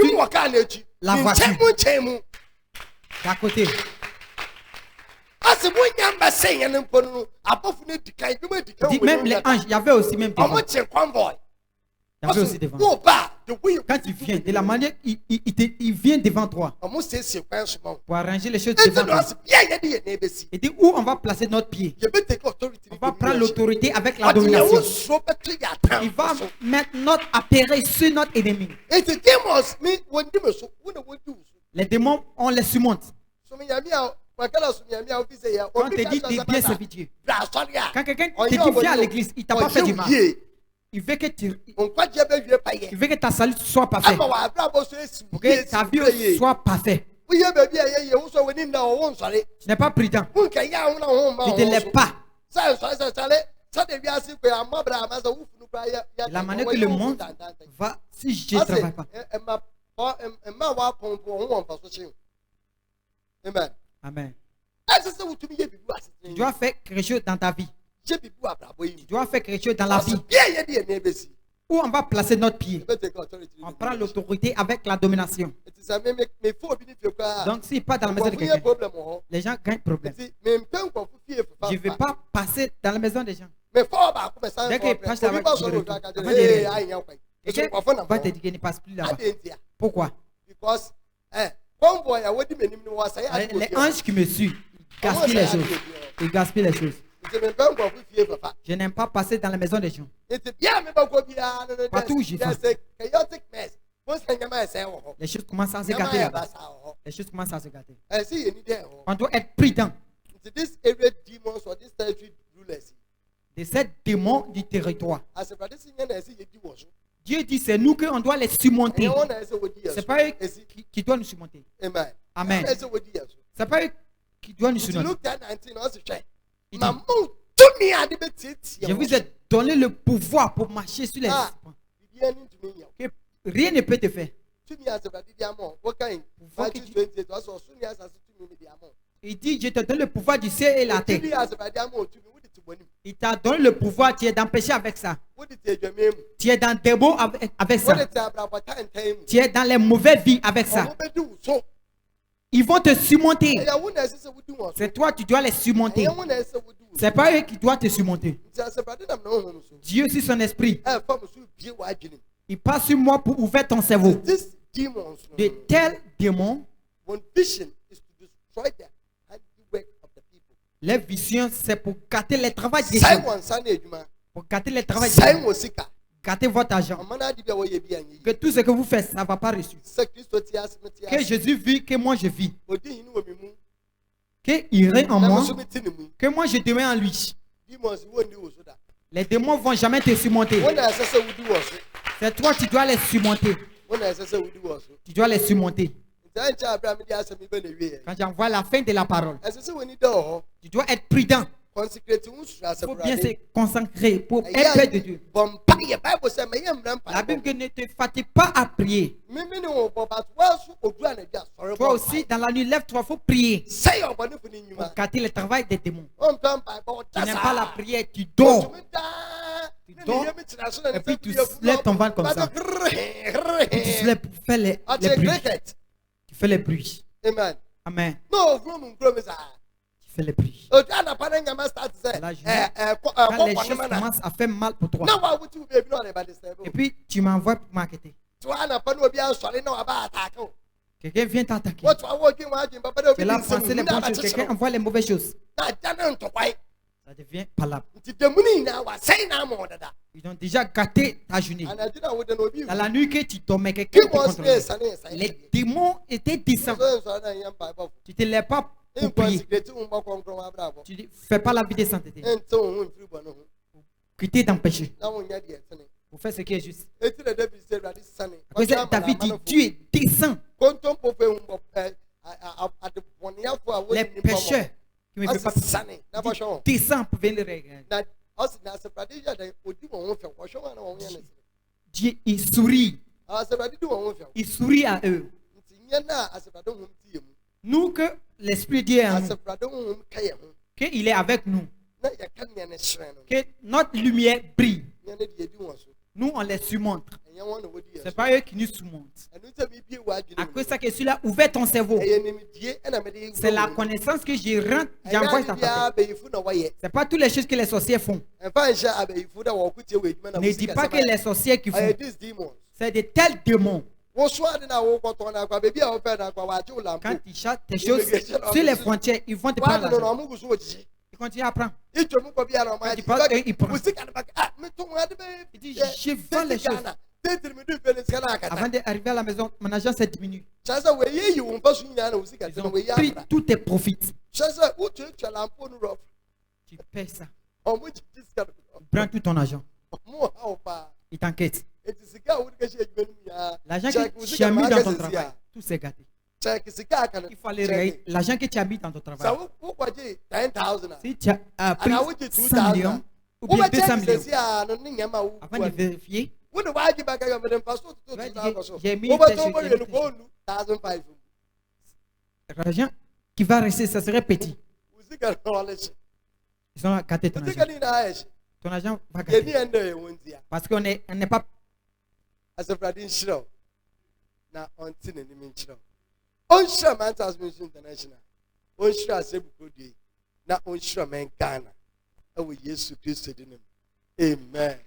la voiture d'à côté. Dit, même les anges, il y avait aussi même devant. Il y avait aussi devant. Quand il vient, de la manière, il vient devant toi pour arranger les choses devant toi. Il dit où on va placer notre pied. On va prendre l'autorité avec la domination. Il va mettre notre appareil sur notre ennemi. Les démons, on les surmonte. Quand on te dit de bien servir Dieu. Quand quelqu'un te dit viens à l'église, il ne t'a pas fait du mal. Il veut que ta salut soit parfait. Pour que ta vie soit parfaite. Tu n'es pas prudent. Tu ne te lèves pas. La manière que le monde va, si je ne travaille pas. Amen. Tu dois faire quelque chose dans ta vie. Tu dois faire quelque chose dans la vie. Où on va placer notre pied. On prend l'autorité avec la domination. Donc s'il pas dans la maison de quelqu'un, les gens gagnent problème. Je ne vais pas passer dans la maison des gens. Dès qu'il passe là-bas, quelqu'un va te dire qu'il ne passe plus là-bas. Pourquoi? Les anges qui me suivent, ils gaspillent les choses. Ils gaspillent les choses. Je n'aime pas passer dans la maison des gens. Partout où j'y vais. Les choses commencent à se gâter là-bas. Les choses commencent à se gâter. On doit être prudent. De ces démons du territoire. Dieu dit c'est nous qu'on doit les surmonter. Ce n'est pas eux qui doivent nous surmonter. Amen. Ce n'est pas eux qui doivent nous surmonter. Il dit, je vous ai donné le pouvoir pour marcher sur les serpents. Rien ne peut te faire. Il dit, je te donne le pouvoir du ciel et la terre. Il t'a donné le pouvoir, tu es dans le péché avec ça. Tu es dans des maux avec ça. Tu es dans les mauvaises vies avec ça. Ils vont te surmonter. C'est toi, tu dois les surmonter. C'est pas eux qui doivent te surmonter. Dieu aussi son esprit. Il passe sur moi pour ouvrir ton cerveau. De tels démons, les visions, c'est pour gâter le travail des gens. Pour gâter le travail des gens. Gâtez votre argent. Que tout ce que vous faites, ça ne va pas reçu. Que Jésus vit, que moi je vis. Qu'il règne en moi, que moi je demeure en lui. Les démons ne vont jamais te surmonter. C'est toi qui dois les surmonter. Tu dois les surmonter. Quand j'envoie la fin de la parole, tu dois être prudent. Il faut bien se consacrer pour être près de Dieu. La Bible ne te fatigue pas à prier. Toi aussi, dans la nuit, lève-toi, il faut prier. Pour gâter le travail des démons. Tu n'aimes pas la prière, tu dors. Tu dors, et puis tu lèves ton ventre comme ça. Et tu soulèves pour faire les bruits. Tu fais les bruits. Amen. Amen. No, tu fais les bruits. Là, quand les choses commencent à faire mal pour toi. Et puis tu m'envoies pour m'inquiéter. Quelqu'un vient t'attaquer. Tu es là pour penser les bonnes choses. Quelqu'un envoie les mauvaises choses. Ça devient palable. Ils ont déjà gâté ta journée. Dans la nuit que tu dormais, quelqu'un te contrôlait. Les démons étaient descendus. Tu ne te lèves pas pour prier. Tu ne fais pas la vie de sainteté. Quitter dans le péché. Pour faire ce qui est juste. David dit, Dieu descend. Les pécheurs qui ne me font pas descend pour venir regarder. Dieu, il sourit. Il sourit à eux. Nous, que l'Esprit Dieu est en nous, qu'il est avec nous, que notre lumière brille. Nous, on les surmonte. Ce n'est pas eux qui nous surmontent. À cause de ça que celui-là, ouvert ton cerveau. C'est la connaissance que j'envoie dans ta tête. Ce n'est pas toutes les choses que les sorciers font. Ne dis pas que les sorciers qui font. C'est de tels démons. Quand ils chassent tes choses sur les frontières, ils vont te prendre l'argent. Ils continuent à prendre. Quand tu parles, ils prennent. Il dit, je vends les choses. Avant d'arriver à la maison, mon argent s'est diminué. Ils ont pris tous tes profits. Tu payes ça. Prends tout ton argent. Il t'enquête. L'argent que tu as mis dans ton travail, tout s'est gâté. Il faut aller regarder l'argent que tu as mis dans ton travail. Si tu as pris 100 millions ou bien 200 millions, avant de vérifier, j'ai mis l'argent qui va rester, ça serait petit. Ils ont gâté ton argent. Ton argent va gâter. Parce qu'on n'est pas. Onshira Mantas Mission International. Onshira Sebukodi. Na Onshira Men Ghana. Ewe Yesu Christ dinim. Amen.